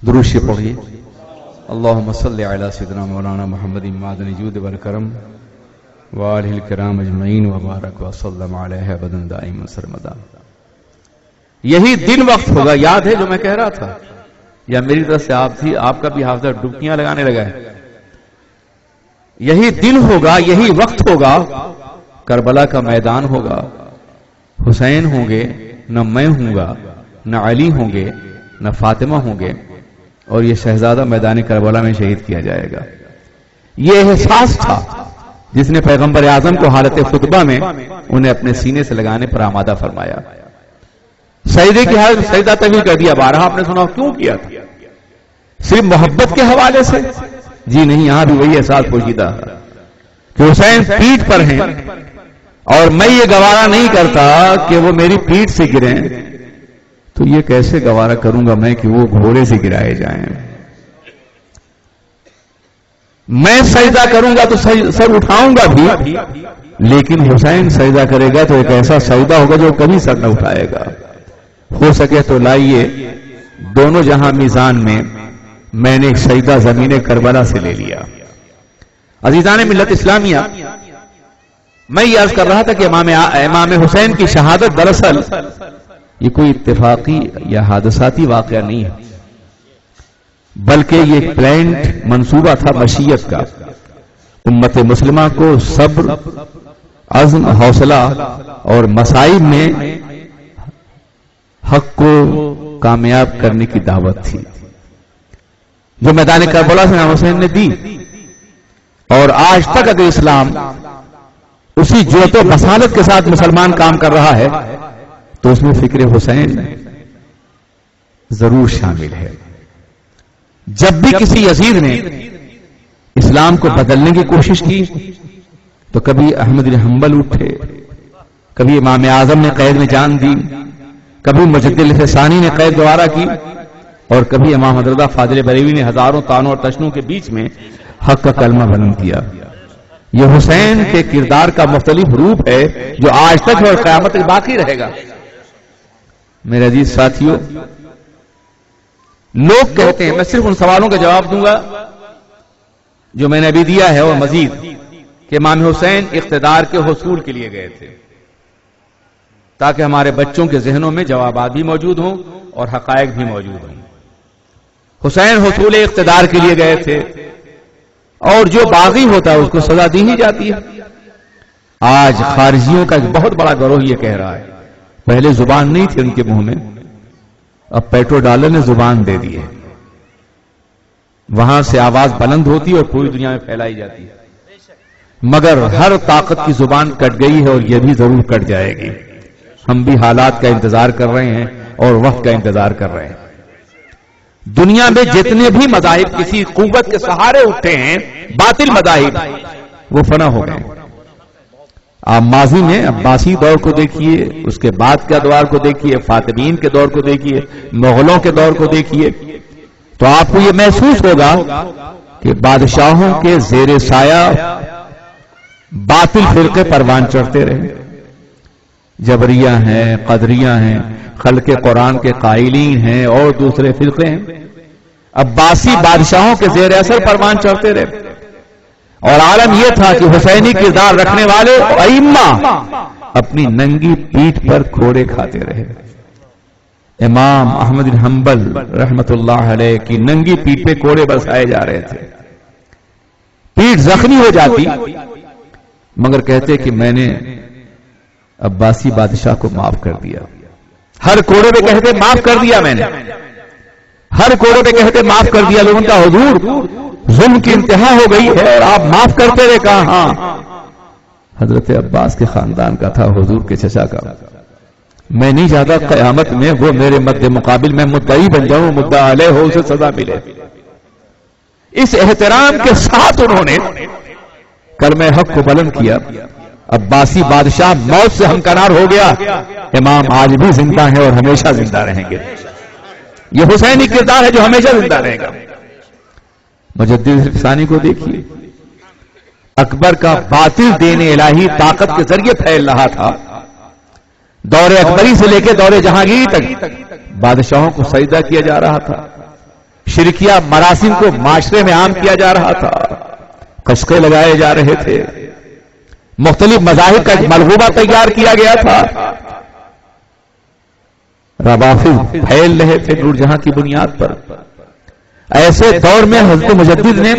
درود شریف پڑھیے۔ اللہم صلی علی سیدنا مولانا محمد معدن جود والکرم وآلہ الکرام اجمعین وبارک وسلم علیہ ابدا دائما سرمدا۔ یہی دن وقت ہوگا، یاد ہے جو میں کہہ رہا تھا یا میری طرف سے آپ تھی؟ آپ کا بھی حافظہ ڈبکیاں لگانے لگا ہے۔ یہی دن ہوگا، یہی وقت ہوگا، کربلا کا میدان ہوگا، حسین ہوں گے، نہ میں ہوں گا، نہ علی ہوں گے، نہ فاطمہ ہوں گے، اور یہ شہزادہ میدان کربلا میں شہید کیا جائے گا۔ یہ احساس تھا جس نے پیغمبر اعظم کو حالت خطبہ میں انہیں اپنے سینے سے لگانے پر آمادہ فرمایا۔ سجدے کی حالت سجدہ تک بھی کر دیا۔ بارہ آپ نے سنا کیوں کیا تھا؟ صرف محبت کے حوالے سے؟ جی نہیں، یہاں بھی وہی احساس پوشیدہ ہے کہ حسین پیٹھ پر ہیں اور میں یہ گوارا نہیں کرتا کہ وہ میری پیٹھ سے گریں، تو یہ کیسے گوارا کروں گا میں کہ وہ گھوڑے سے گرائے جائیں؟ میں سجدہ کروں گا تو سر اٹھاؤں گا بھی، لیکن حسین سجدہ کرے گا تو ایک ایسا سجدہ ہوگا جو کبھی سر نہ اٹھائے گا۔ ہو سکے تو لائیے دونوں جہاں میزان میں نے ایک سجدہ زمین کربلا سے لے لیا۔ عزیزان ملت اسلامیہ، میں یہ عرض کر رہا تھا کہ امام حسین کی شہادت دراصل یہ کوئی اتفاقی یا حادثاتی واقعہ نہیں ہے، بلکہ یہ پلانٹ منصوبہ تھا مشیت کا۔ امت مسلمہ کو صبر، عزم، حوصلہ اور مصائب میں حق کو کامیاب کرنے کی دعوت تھی جو میدان کربلا سے امام حسین نے دی، اور آج تک اگر اسلام اسی جرأت و بصالت کے ساتھ مسلمان کام کر رہا ہے تو اس میں فکر حسین ضرور شامل ہے۔ جب بھی کسی یزید نے اسلام کو بدلنے کی کوشش کی تو کبھی احمد بن حنبل اٹھے، کبھی امام اعظم نے قید میں جان دی، کبھی مجدد ثانی نے قید دوبارہ کی، اور کبھی امام حضرت فاضل بریلوی نے ہزاروں تانوں اور تشنوں کے بیچ میں حق کا کلمہ بلند کیا۔ یہ حسین کے کردار کا مختلف روپ ہے جو آج تک اور قیامت تک باقی رہے گا۔ میرے عزیز ساتھیوں، لوگ کہتے ہیں، میں صرف ان سوالوں کا جواب دوں گا جو میں نے ابھی دیا ہے اور مزید، کہ امام حسین اقتدار کے حصول کے لیے گئے تھے تاکہ ہمارے بچوں کے ذہنوں میں جوابات بھی موجود ہوں اور حقائق بھی موجود ہوں۔ حسین حصول اقتدار کے لیے گئے تھے، اور جو باغی ہوتا ہے اس کو سزا دی ہی جاتی ہے۔ آج خارجیوں کا ایک بہت بڑا گروہ یہ کہہ رہا ہے، پہلے زبان نہیں تھی ان کے منہ میں، اب پیٹرو ڈالر نے زبان دے دی ہے، وہاں سے آواز بلند ہوتی ہے اور پوری دنیا میں پھیلائی جاتی ہے، مگر ہر طاقت کی زبان کٹ گئی ہے اور یہ بھی ضرور کٹ جائے گی۔ ہم بھی حالات کا انتظار کر رہے ہیں اور وقت کا انتظار کر رہے ہیں۔ دنیا میں جتنے بھی مذاہب کسی قوت کے سہارے اٹھے ہیں، باطل مذاہب، وہ فنا ہو گئے۔ آپ ماضی میں عباسی دور کو دیکھیے، اس کے بعد کا دور کو دیکھیے، فاطمین کے دور کو دیکھیے، مغلوں کے دور کو دیکھیے، تو آپ کو یہ محسوس ہوگا کہ بادشاہوں کے زیر سایہ باطل فرقے پروان چڑھتے رہے۔ جبریہ ہیں، قدریہ ہیں، خلق قرآن کے قائلین ہیں اور دوسرے فرقے ہیں، عباسی بادشاہوں کے زیر اثر پروان چڑھتے رہے، اور عالم یہ تھا کہ حسینی کردار رکھنے والے ائمہ اپنی ننگی پیٹھ پر کھوڑے کھاتے رہے۔ امام احمد بن حنبل رحمت اللہ علیہ کی ننگی پیٹھ پہ کوڑے برسائے جا رہے تھے، پیٹھ زخمی ہو جاتی، مگر کہتے کہ میں نے عباسی بادشاہ کو معاف کر دیا۔ ہر کوڑے پہ کہتے معاف کر دیا میں نے، ہر کوڑے پہ کہتے معاف کر دیا لوگوں کا، حضور ظلم کی انتہا ہو گئی ہے اور آپ معاف کرتے رہے. کہا ہاں حضرت عباس کے خاندان کا تھا، حضور کے چچا کا. میں نہیں چاہتا قیامت میں وہ میرے مد مقابل میں مدعی بن جاؤں، مدعا علیہ ہو، اسے سزا ملے. اس احترام کے ساتھ انہوں نے کلمہ حق کو بلند کیا. عباسی بادشاہ موت سے ہمکنار ہو گیا. امام آج بھی زندہ ہیں اور ہمیشہ زندہ رہیں گے. یہ حسینی کردار ہے جو ہمیشہ زندہ رہے گا. مجدد ثانی کو دیکھیے، اکبر کا باطل دین الہی طاقت کے ذریعے پھیل رہا تھا. دور اکبری سے لے کے دور جہانگیری تک بادشاہوں کو سجدہ کیا جا رہا تھا، شرکیہ مراسم کو معاشرے میں عام کیا جا رہا تھا، کشکے لگائے جا رہے تھے، مختلف مذاہب کا ایک ملغوبہ تیار کیا گیا تھا، روافض پھیل رہے تھے نور جہاں کی بنیاد پر. ایسے دور میں حضرت مجدد نے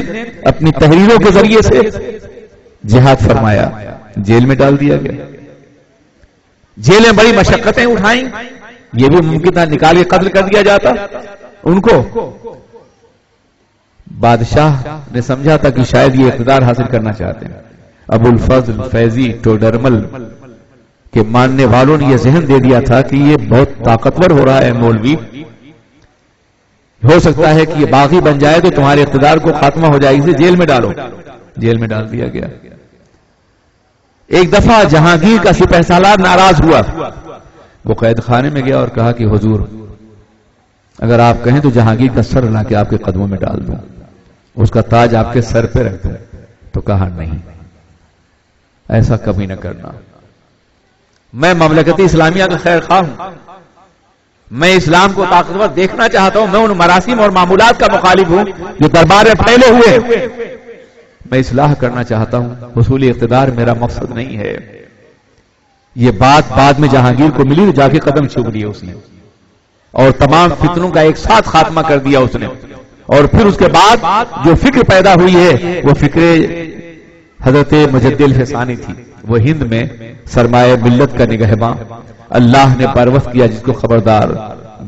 اپنی تحریروں کے ذریعے سے جہاد فرمایا. جیل میں ڈال دیا گیا، جیل میں بڑی مشقتیں اٹھائیں. یہ بھی ممکن تھا نکال کے قتل کر دیا جاتا ان کو. بادشاہ نے سمجھا تھا کہ شاید یہ اقتدار حاصل کرنا چاہتے ہیں. ابو الفضل فیضی ٹوڈرمل کے ماننے والوں نے یہ ذہن دے دیا تھا کہ یہ بہت طاقتور ہو رہا ہے مولوی، ہو سکتا ہے کہ یہ باغی بن جائے تو تمہارے اقتدار کو خاتمہ ہو جائے، اسے جیل میں ڈالو. جیل میں ڈال دیا گیا. ایک دفعہ جہانگیر کا سپہ سالار ناراض ہوا، وہ قید خانے میں گیا اور کہا کہ حضور اگر آپ کہیں تو جہانگیر کا سر لا کے آپ کے قدموں میں ڈال دوں، اس کا تاج آپ کے سر پہ رکھ دوں. تو کہا نہیں، ایسا کبھی نہ کرنا. میں مملکت اسلامیہ کا خیر خواہ ہوں، میں اسلام کو طاقتور دیکھنا چاہتا ہوں. میں ان مراسم اور معمولات کا مخالف ہوں جو دربار میں پھیلے ہوئے. میں اصلاح کرنا چاہتا ہوں، حصول اقتدار میرا مقصد نہیں ہے. یہ بات بعد میں جہانگیر کو ملی تو جا کے قدم چوم لیے اس نے، اور تمام فتنوں کا ایک ساتھ خاتمہ کر دیا اس نے. اور پھر اس کے بعد جو فکر پیدا ہوئی ہے وہ فکر حضرت مجدد ثانی تھی. وہ ہند میں سرمایہ ملت کا نگہباں اللہ نے پرورش کیا، جس کو خبردار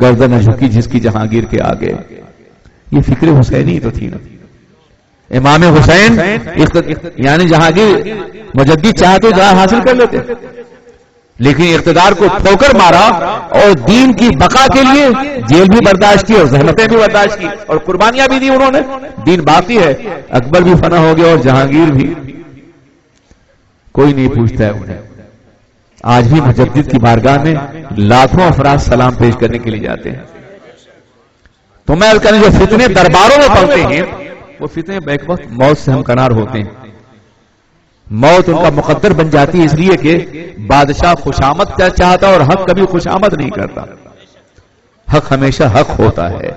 گردن جھکی جس کی جہانگیر کے آگے. یہ فکر حسینی تو تھی نا. امام حسین یعنی جہانگیر مجدد چاہتے جہاں حاصل کر لیتے، لیکن اقتدار کو ٹھوکر مارا اور دین کی بقا کے لیے جیل بھی برداشت کی اور زحمتیں بھی برداشت کی اور قربانیاں بھی دی انہوں نے. دین باقی ہے. اکبر بھی فنا ہو گیا اور جہانگیر بھی. کوئی نہیں پوچھتا ہے انہیں. آج بھی مجدد کی بارگاہ میں لاکھوں افراد سلام پیش کرنے کے لیے جاتے ہیں. تو میں کہنے جو فتنے درباروں میں پڑتے ہیں وہ فتنے بیک وقت موت سے ہمکنار ہوتے ہیں. موت ان کا مقدر بن جاتی ہے، اس لیے کہ بادشاہ خوشامد چاہتا اور حق کبھی خوشامد نہیں کرتا. حق ہمیشہ حق ہوتا ہے،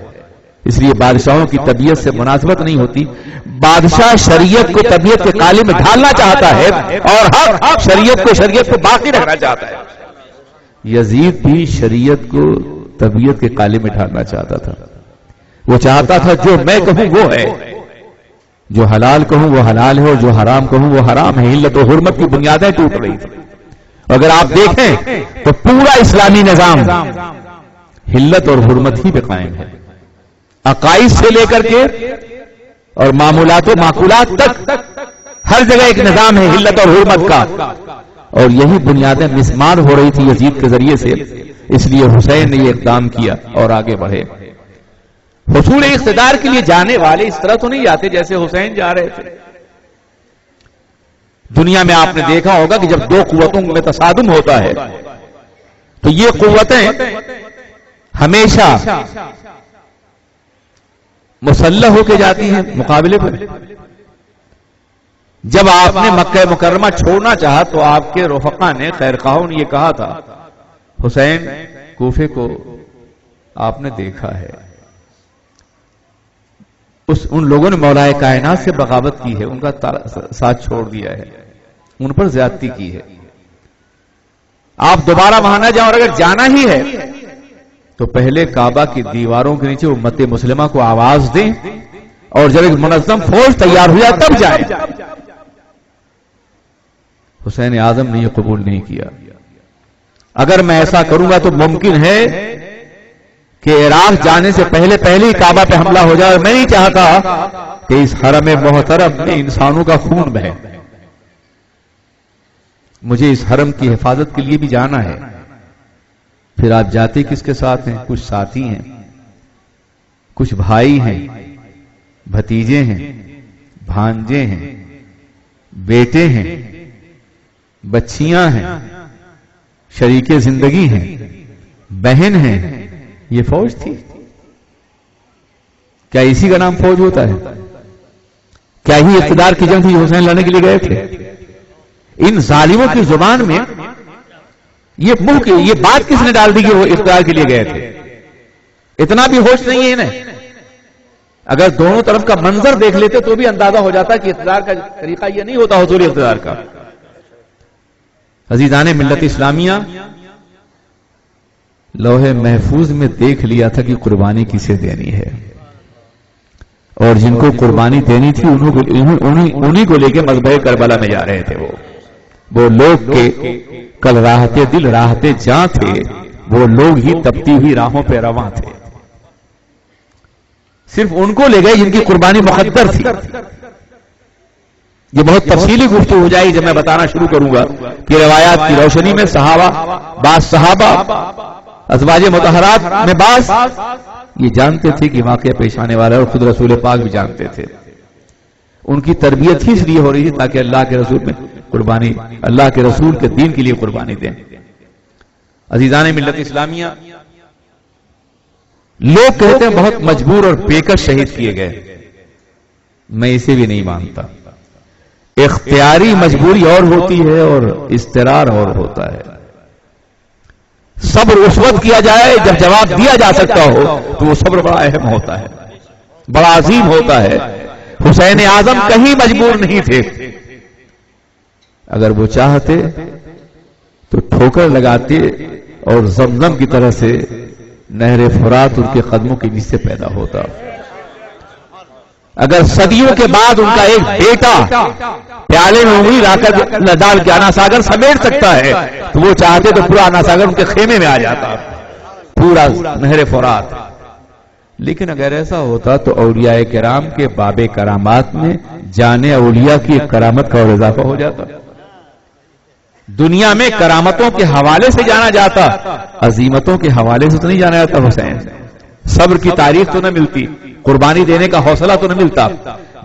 اس لیے بادشاہوں کی طبیعت سے مناسبت نہیں ہوتی. بادشاہ شریعت کو طبیعت کے قالب میں ڈھالنا چاہتا ہے اور حق شریعت کو باقی رکھنا چاہتا ہے. یزید بھی شریعت کو طبیعت کے قالب میں ڈھالنا چاہتا تھا. وہ چاہتا تھا جو میں کہوں وہ ہے، جو حلال کہوں وہ حلال ہے اور جو حرام کہوں وہ حرام ہے. علت و حرمت کی بنیادیں ٹوٹ رہی تھی. اگر آپ دیکھیں تو پورا اسلامی نظام حلت اور حرمت ہی پہ قائم ہے. عقائد سے لے کر کے اور معمولات و معقولات تک ہر جگہ ایک نظام ہے حلت اور حرمت کا، اور یہی بنیادیں مسمار ہو رہی تھی یزید کے ذریعے سے. اس لیے حسین نے یہ اقدام کیا اور آگے بڑھے. حصول اقتدار کے لیے جانے والے اس طرح تو نہیں جاتے جیسے حسین جا رہے تھے. دنیا میں آپ نے دیکھا ہوگا کہ جب دو قوتوں میں تصادم ہوتا ہے تو یہ قوتیں ہمیشہ مسلح ہو کے جاتی ہیں مقابلے پر. جب آپ نے مکہ مکرمہ چھوڑنا چاہا تو آپ کے رفقا نے خیرخواہوں نے یہ کہا تھا حسین کوفے کو آپ نے دیکھا ہے، ان لوگوں نے مولا کائنات سے بغاوت کی ہے، ان کا ساتھ چھوڑ دیا ہے، ان پر زیادتی کی ہے. آپ دوبارہ وہاں نہ جاؤ، اور اگر جانا ہی ہے تو پہلے کعبہ کی دیواروں کے نیچے امت مسلمہ کو آواز دیں اور جب ایک منظم فوج تیار ہو جائے تب جائیں. حسین اعظم نے یہ قبول نہیں کیا. اگر میں ایسا کروں گا تو ممکن ہے کہ عراق جانے سے پہلے ہی کعبہ پہ حملہ ہو جائے، اور میں نہیں چاہتا کہ اس حرم محترم میں انسانوں کا خون بہے. مجھے اس حرم کی حفاظت کے لیے بھی جانا ہے. پھر آپ جاتے کس کے ساتھ ہیں؟ کچھ ساتھی ہیں، کچھ بھائی ہیں، بھتیجے ہیں، بھانجے ہیں، بیٹے ہیں، بچیاں ہیں، شریک زندگی ہیں، بہن ہیں. یہ فوج تھی. کیا اسی کا نام فوج ہوتا ہے؟ کیا ہی اقتدار کی جنگ تھی جو حسین لڑنے کے لیے گئے تھے؟ ان ظالموں کی زبان میں یہ بات کس نے ڈال دی کہ وہ اقتدار کے لیے گئے تھے؟ اتنا بھی ہوش نہیں ہے انہیں. اگر دونوں طرف کا منظر دیکھ لیتے تو بھی اندازہ ہو جاتا کہ اقتدار کا طریقہ یہ نہیں ہوتا حصول اقتدار کا. عزیزان ملت اسلامیہ، لوح محفوظ میں دیکھ لیا تھا کہ قربانی کسے دینی ہے، اور جن کو قربانی دینی تھی انہی کو لے کے مذبح کربلا میں جا رہے تھے. وہ لوگ کے کل راحتے دل راحتے جاں تھے، وہ لوگ ہی تپتی ہوئی راہوں پہ رواں تھے. صرف ان کو لے گئے جن کی قربانی مقدر تھی. یہ بہت تفصیلی گفتگو ہو جائے گی جب میں بتانا شروع کروں گا کہ روایات کی روشنی میں بعض صحابہ ازواج مطہرات میں بعض یہ جانتے تھے کہ واقعہ پیش آنے والا ہے، اور خود رسول پاک بھی جانتے تھے. ان کی تربیت ہی اس لیے ہو رہی تھی تاکہ اللہ کے رسول میں قربانی، اللہ کے رسول کے دین کے لیے قربانی دیں. عزیزان ملت اسلامیہ، لوگ کہتے ہیں بہت مجبور اور بےکش شہید کیے گئے. میں اسے بھی نہیں مانتا. اختیاری مجبوری اور ہوتی ہے اور اضطرار اور ہوتا ہے. صبر اس وقت کیا جائے جب جواب دیا جا سکتا ہو تو وہ صبر بڑا اہم ہوتا ہے، بڑا عظیم ہوتا ہے. حسین اعظم کہیں مجبور نہیں تھے. اگر وہ چاہتے تو ٹھوکر لگاتے اور زمزم کی طرح سے نہر فرات ان کے قدموں کے نیچے پیدا ہوتا. اگر صدیوں کے بعد ان کا ایک بیٹا پیالے میں انگلی لا کر ڈال کے آنا ساگر سمیٹ سکتا ہے تو وہ چاہتے تو پورا آنا ساگر ان کے خیمے میں آ جاتا، پورا نہر فرات. لیکن اگر ایسا ہوتا تو اولیاء کرام کے باب کرامات میں جان اولیاء کی ایک کرامت کا اور اضافہ ہو جاتا. دنیا میں کرامتوں کے حوالے سے جانا جاتا، عظیمتوں کے حوالے سے تو نہیں جانا جاتا. حسین صبر کی تاریخ تو نہ ملتی، قربانی دینے کا حوصلہ تو نہ ملتا،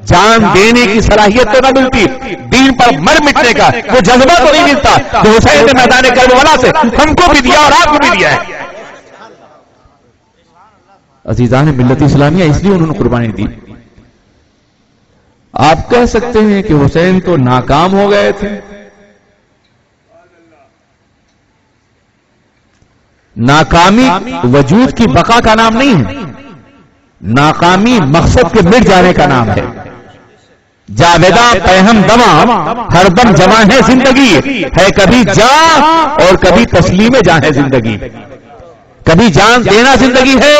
جان دینے کی صلاحیت تو نہ ملتی، دین پر مر مٹنے کا وہ جذبہ تو نہیں ملتا جو حسین نے میدان کربلا سے ہم کو بھی دیا اور آپ کو بھی دیا ہے. عزیزان ملت اسلامیہ، اس لیے انہوں نے قربانی دی. آپ کہہ سکتے ہیں کہ حسین تو ناکام ہو گئے تھے. ناکامی وجود کی بقا کا نام نہیں ہے، ناکامی مقصد کے مٹ جانے کا نام ہے. جاویداں پہم دماں ہر دم جمع ہے زندگی، ہے کبھی جان اور کبھی تسلیم جان ہے زندگی. کبھی جان دینا زندگی ہے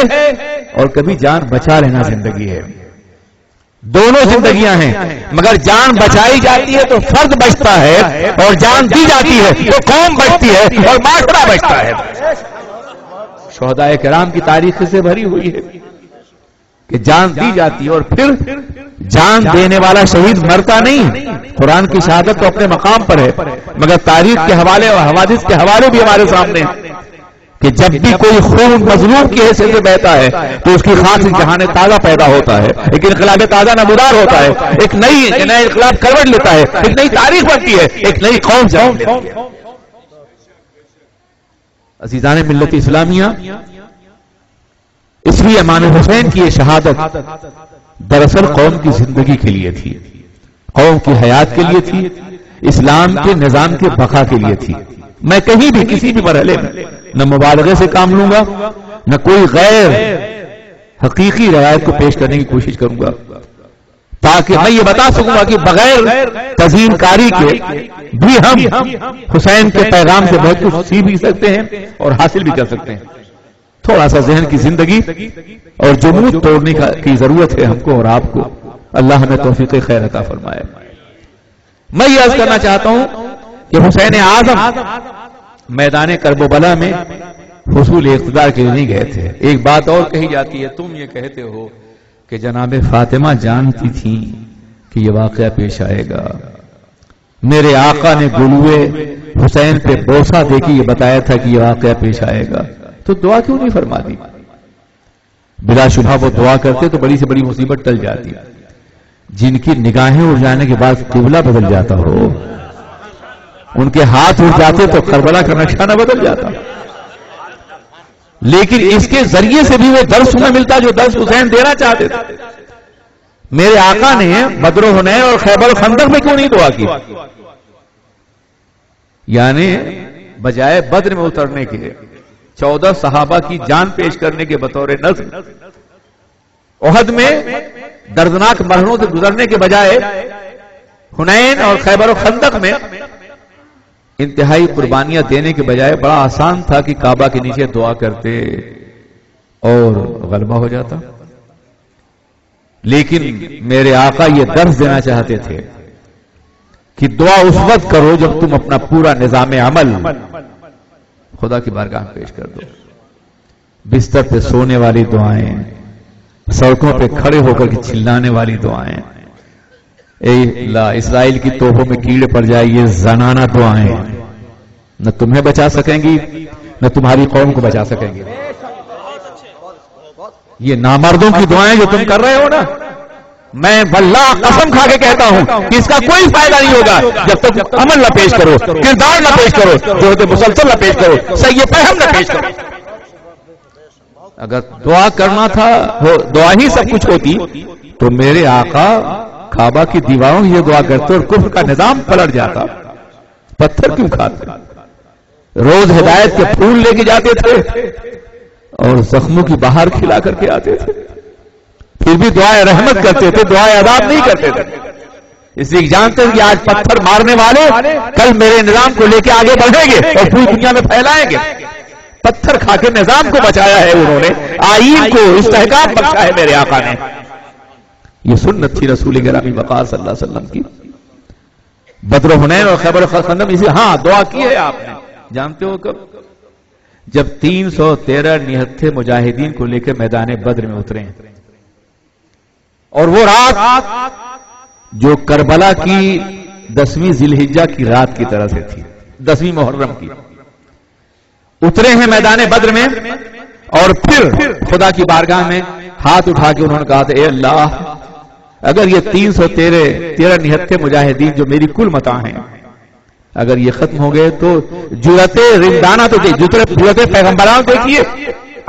اور کبھی جان بچا لینا زندگی ہے. دونوں زندگیاں ہیں، مگر جان بچائی جاتی ہے تو فرد بچتا ہے، اور جان دی جاتی ہے تو قوم بچتی ہے اور معاشرہ بچتا ہے. شہداء کرام کی تاریخ سے بھری ہوئی ہے کہ جان دی جاتی ہے اور پھر جان دینے والا شہید مرتا نہیں. قرآن کی شہادت تو اپنے مقام پر ہے، مگر تاریخ کے حوالے اور حوادث کے حوالے بھی ہمارے سامنے ہیں کہ جب بھی کوئی خون مظلوم کی حیثیت سے بہتا ہے تو اس کی خاص جہان تازہ پیدا ہوتا ہے، ایک انقلاب تازہ نمودار ہوتا ہے، ایک نیا انقلاب کروٹ لیتا ہے، ایک نئی تاریخ بنتی ہے، ایک نئی قوم جنم لیتی ہے. عزیزان ملت اسلامیہ، اس لیے امام حسین کی یہ شہادت دراصل قوم کی زندگی کے لیے تھی، قوم کی حیات کے لیے تھی، اسلام کے نظام کے بقا کے لیے تھی. میں کہیں بھی کسی بھی مرحلے میں نہ مبالغے سے کام لوں گا، نہ کوئی غیر حقیقی روایت کو پیش کرنے کی کوشش کروں گا، تاکہ میں یہ بتا سکوں گا کہ بغیر تزئین کاری کے بھی ہم حسین کے پیغام سے بہت کچھ سیکھ بھی سکتے ہیں اور حاصل بھی کر سکتے ہیں. تھوڑا سا ذہن کی زندگی اور جمود توڑنے کی ضرورت ہے ہم کو اور آپ کو. اللہ ہمیں توفیق خیر عطا فرمائے. میں یہ عرض کرنا چاہتا ہوں کہ حسین اعظم میدان کربلا میں حصول اقتدار کے لیے نہیں گئے تھے. ایک بات اور کہی جاتی ہے، تم یہ کہتے ہو کہ جناب فاطمہ جانتی تھی کہ یہ واقعہ پیش آئے گا. میرے آقا نے گلوے حسین پہ بوسہ دے کے یہ بتایا تھا کہ یہ واقعہ پیش آئے گا، تو دعا کیوں نہیں فرما دی؟ بلا شبہ وہ دعا کرتے تو بڑی سے بڑی مصیبت ٹل جاتی. جن کی نگاہیں اڑ جانے کے بعد قبلہ بدل جاتا ہو، ان کے ہاتھ اڑ جاتے تو کربلا کا نقشہ نہ بدل جاتا. لیکن اس کے ذریعے سے بھی وہ درس ہمیں ملتا جو درس حسین دینا چاہتے تھے. میرے آقا نے بدر و حنین اور خیبر و خندق میں کیوں نہیں دعا کی؟ یعنی بجائے بدر میں اترنے کے 14 صحابہ کی جان پیش کرنے کے بطور نذر، احد میں دردناک مرحلوں سے گزرنے کے بجائے حنین اور خیبر و خندق میں انتہائی قربانیاں دینے کے بجائے بڑا آسان تھا کہ کعبہ کے نیچے دعا کرتے اور غلبہ ہو جاتا. لیکن میرے آقا یہ درس دینا چاہتے تھے کہ دعا اس وقت کرو جب تم اپنا پورا نظام عمل خدا کی بارگاہ میں پیش کر دو. بستر پہ سونے والی دعائیں، سڑکوں پہ کھڑے ہو کر کے چلانے والی دعائیں، اے اللہ اسرائیل کی توپوں میں کیڑے پڑ جائے، یہ زنانہ دعائیں نہ تمہیں بچا سکیں گی نہ تمہاری قوم کو بچا سکیں گی. یہ نامردوں کی دعائیں جو تم کر رہے ہو نا، میں واللہ قسم کھا کے کہتا ہوں کہ اس کا کوئی فائدہ نہیں ہوگا جب تک عمل نہ پیش کرو، کردار نہ پیش کرو، جوہد مسلسل نہ پیش کرو، صحیح فہم نہ پیش کرو. اگر دعا کرنا تھا دعا ہی سب کچھ ہوتی تو میرے آقا کعبہ کی دیواروں کی یہ دعا کرتے اور کفر کا نظام پلٹ جاتا. پتھر کیوں کھاتے؟ روز ہدایت کے پھول لے کے جاتے تھے اور زخموں کی بہار کھلا کر کے آتے تھے، پھر بھی دعائے رحمت کرتے تھے، دعائے عذاب نہیں کرتے تھے. اس لیے جانتے ہیں کہ آج پتھر مارنے والے کل میرے نظام کو لے کے آگے بڑھیں گے اور پوری دنیا میں پھیلائیں گے. پتھر کھا کے نظام کو بچایا ہے انہوں نے، آئین کو استحکام بخشا ہے میرے آقا نے. یہ سنت تھی رسول گرامی وقار صلی اللہ علیہ وسلم کی. بدر و حنین اور خیبر و خندق اسی دعا کی ہے آپ نے. جانتے ہو کب؟ جب 313 نہتھے مجاہدین کو لے کے میدان بدر میں اترے ہیں، اور وہ رات جو کربلا کی 10ویں ذی الحجہ کی رات کی طرح سے تھی، 10ویں محرم کی. اترے ہیں میدان بدر میں اور پھر خدا کی بارگاہ میں ہاتھ اٹھا کے انہوں نے کہا تھا، اے اللہ اگر یہ 313 نہتھے مجاہدین جو میری کل متاع ہیں اگر یہ ختم ہو گئے تو جرأت رندانہ تو جرأت پیغمبران دیکھیے،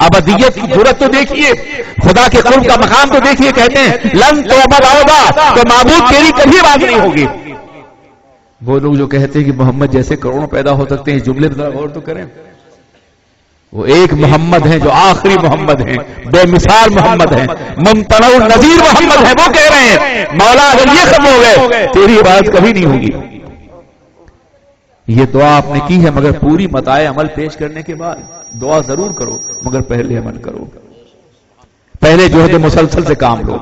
ابدیت کی جرأت تو دیکھیے، خدا کے قرب کا مقام تو دیکھیے. کہتے ہیں لن توبہ ہوگا تو معبود تیری کبھی بات نہیں ہوگی. وہ لوگ جو کہتے ہیں کہ محمد جیسے کروڑوں پیدا ہو سکتے ہیں، اس جملے پر غور تو کریں. وہ ایک محمد ہیں جو آخری محمد ہیں، بے مثال محمد ہیں، ممتنع النذیر محمد ہیں. وہ کہہ رہے ہیں مولا اگر یہ ختم ہو گئے تیری عبادت کبھی نہیں ہوگی. یہ دعا آپ نے کی ہے، مگر پوری متاع عمل پیش کرنے کے بعد دعا ضرور کرو، مگر پہلے عمل کرو. پہلے جوہد مسلسل سے کام لو،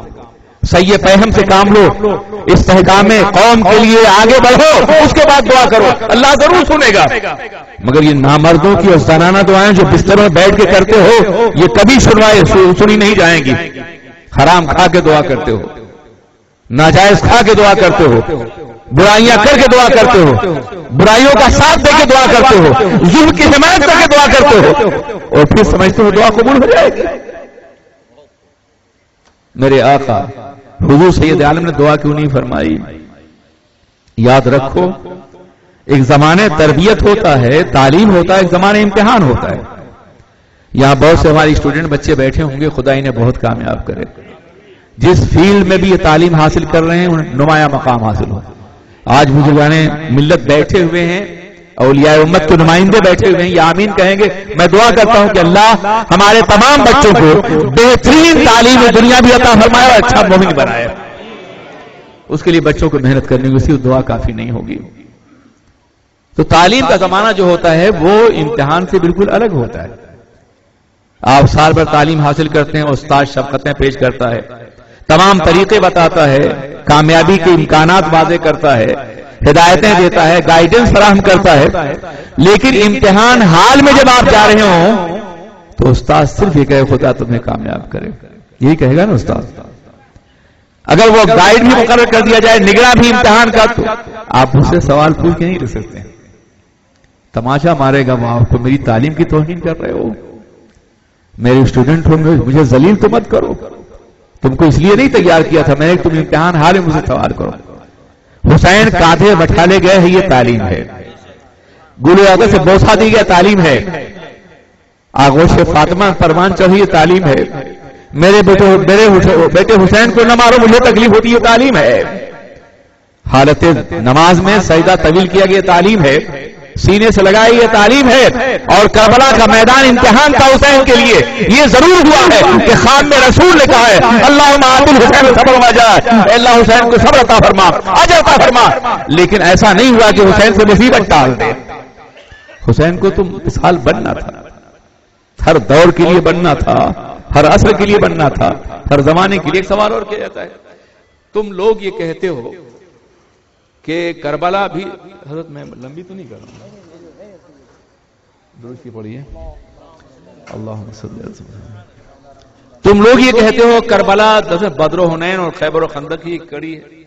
صحیح فہم سے کام لو، استحکام قوم کے لیے آگے بڑھو، اس کے بعد دعا کرو، اللہ ضرور سنے گا. مگر یہ نامردوں کی اور زنانہ دعائیں جو بستر میں بیٹھ کے کرتے ہو یہ کبھی سنی نہیں جائیں گی. حرام کھا کے دعا کرتے ہو، ناجائز کھا کے دعا کرتے ہو، برائیاں کر کے دعا کرتے ہو، برائیوں کا ساتھ دے کے دعا کرتے ہو، ظلم کی حمایت کر کے دعا کرتے ہو، اور پھر سمجھتے ہو دعا قبول ہو جائے گی. میرے آقا حضور سید عالم نے دعا کیوں نہیں فرمائی؟ یاد رکھو ایک زمانے تربیت ہوتا ہے، تعلیم ہوتا ہے، ایک زمانے امتحان ہوتا ہے. یہاں بہت سے ہمارے اسٹوڈنٹ بچے بیٹھے ہوں گے، خدا انہیں بہت کامیاب کرے. جس فیلڈ میں بھی یہ تعلیم حاصل کر رہے ہیں انہیں نمایاں مقام حاصل ہو. آج بزرگان ملت بیٹھے ہوئے ہیں، اولیاء امت کے نمائندے بیٹھے ہوئے ہیں، یہ آمین کہیں گے. میں دعا کرتا ہوں کہ اللہ ہمارے تمام بچوں کو بہترین تعلیم دنیا بھی عطا فرمائے اور اچھا مومن بنائے. اس کے لیے بچوں کو محنت کرنی ہوگی، صرف دعا کافی نہیں ہوگی. تو تعلیم کا زمانہ جو ہوتا ہے وہ امتحان سے بالکل الگ ہوتا ہے. آپ سال بھر تعلیم حاصل کرتے ہیں، استاد شفقتیں پیش کرتا ہے، تمام طریقے بتاتا ہے، کامیابی کے امکانات واضح کرتا ہے، ہدایتیں دیتا ہے، گائیڈنس فراہم کرتا ہے. لیکن امتحان حال میں جب آپ جا رہے ہوں تو استاد صرف یہ کہے خدا تمہیں کامیاب کرے، یہی کہے گا نا استاد۔ اگر وہ گائیڈ بھی مقرر کر دیا جائے، نگراں بھی امتحان کا، تو آپ اس سے سوال پوچھ کے نہیں رہ سکتے، تماشا مارے گا وہ آپ کو، میری تعلیم کی توہین کر رہے ہو، میرے اسٹوڈنٹ ہو، مجھے ذلیل تو مت کرو، تم کو اس لیے نہیں تیار کیا تھا میں نے تم امتحان حال مجھے سوال کرو۔ حسین کاندھے بٹھا لے گئے ہیں، یہ تعلیم ہے۔ گلے آگے سے بوسہ دی گیا، تعلیم ہے۔ آغوش فاطمہ پروان چڑھی، یہ تعلیم ہے۔ میرے بیٹے حسین کو نہ مارو مجھے تکلیف ہوتی ہے، تعلیم ہے۔ حالت نماز میں سجدہ طویل کیا گیا، تعلیم ہے۔ سینے سے لگائی، یہ تعلیم ہے۔ اور کربلا کا میدان امتحان تھا حسین کے لیے، یہ ضرور ہوا ہے کہ خان میں رسول نے کہا ہے اللہم آت الحسین صبر و جاء، اے اللہ حسین کو صبر عطا فرما، اجر عطا فرما۔ لیکن ایسا نہیں ہوا کہ حسین سے مصیبت ٹال دے۔ حسین کو تم مثال بننا تھا، ہر دور کے لیے بننا تھا، ہر عصر کے لیے بننا تھا، ہر زمانے کے لیے۔ ایک سوال اور کیا جاتا ہے، تم لوگ یہ کہتے ہو کہ کربلا بھی، حضرت میں لمبی تو نہیں کر رہا ہوں، درست کی پڑھیے، اللہم صلی اللہ علیہ وسلم۔ تم لوگ یہ کہتے ہو کربلا جیسے بدر و حنین اور خیبر و خندق کی ایک کڑی ہے،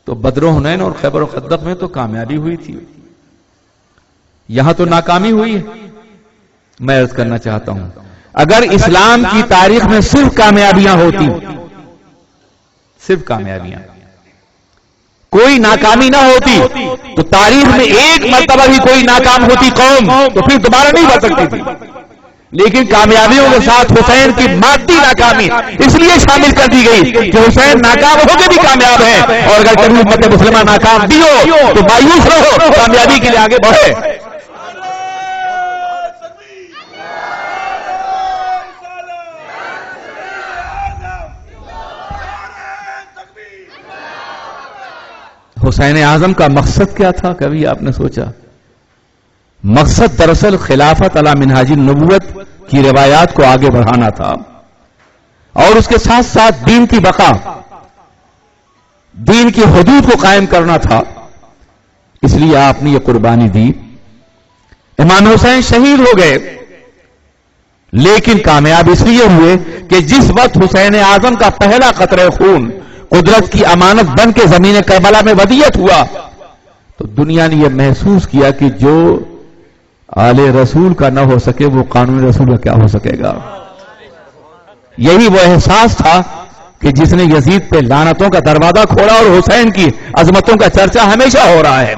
تو بدر و حنین اور خیبر و خندق میں تو کامیابی ہوئی تھی، یہاں تو ناکامی ہوئی ہے۔ میں عرض کرنا چاہتا ہوں اگر اسلام کی تاریخ میں صرف کامیابیاں ہوتی، صرف کامیابیاں، کوئی ناکامی نہ ہوتی، تو تاریخ میں ایک مرتبہ بھی کوئی ناکام ہوتی قوم تو پھر دوبارہ نہیں بڑھ سکتی تھی۔ لیکن کامیابیوں کے ساتھ حسین کی مادی ناکامی اس لیے شامل کر دی گئی کہ حسین ناکام ہو کے بھی کامیاب ہے، اور اگر کبھی امت مسلمہ ناکام بھی ہو تو مایوس رہو، کامیابی کے لیے آگے بڑھے۔ حسین اعظم کا مقصد کیا تھا، کبھی آپ نے سوچا؟ مقصد دراصل خلافت علی منہاج النبوت کی روایات کو آگے بڑھانا تھا، اور اس کے ساتھ ساتھ دین کی بقا، دین کی حدود کو قائم کرنا تھا۔ اس لیے آپ نے یہ قربانی دی۔ امام حسین شہید ہو گئے، لیکن کامیاب اس لیے ہوئے کہ جس وقت حسین اعظم کا پہلا قطرہ خون قدرت کی امانت بن کے زمین کربلا میں ودیعت ہوا، تو دنیا نے یہ محسوس کیا کہ جو آل رسول کا نہ ہو سکے وہ قانون رسول کا کیا ہو سکے گا۔ یہی وہ احساس تھا کہ جس نے یزید پہ لعنتوں کا دروازہ کھولا، اور حسین کی عظمتوں کا چرچا ہمیشہ ہو رہا ہے۔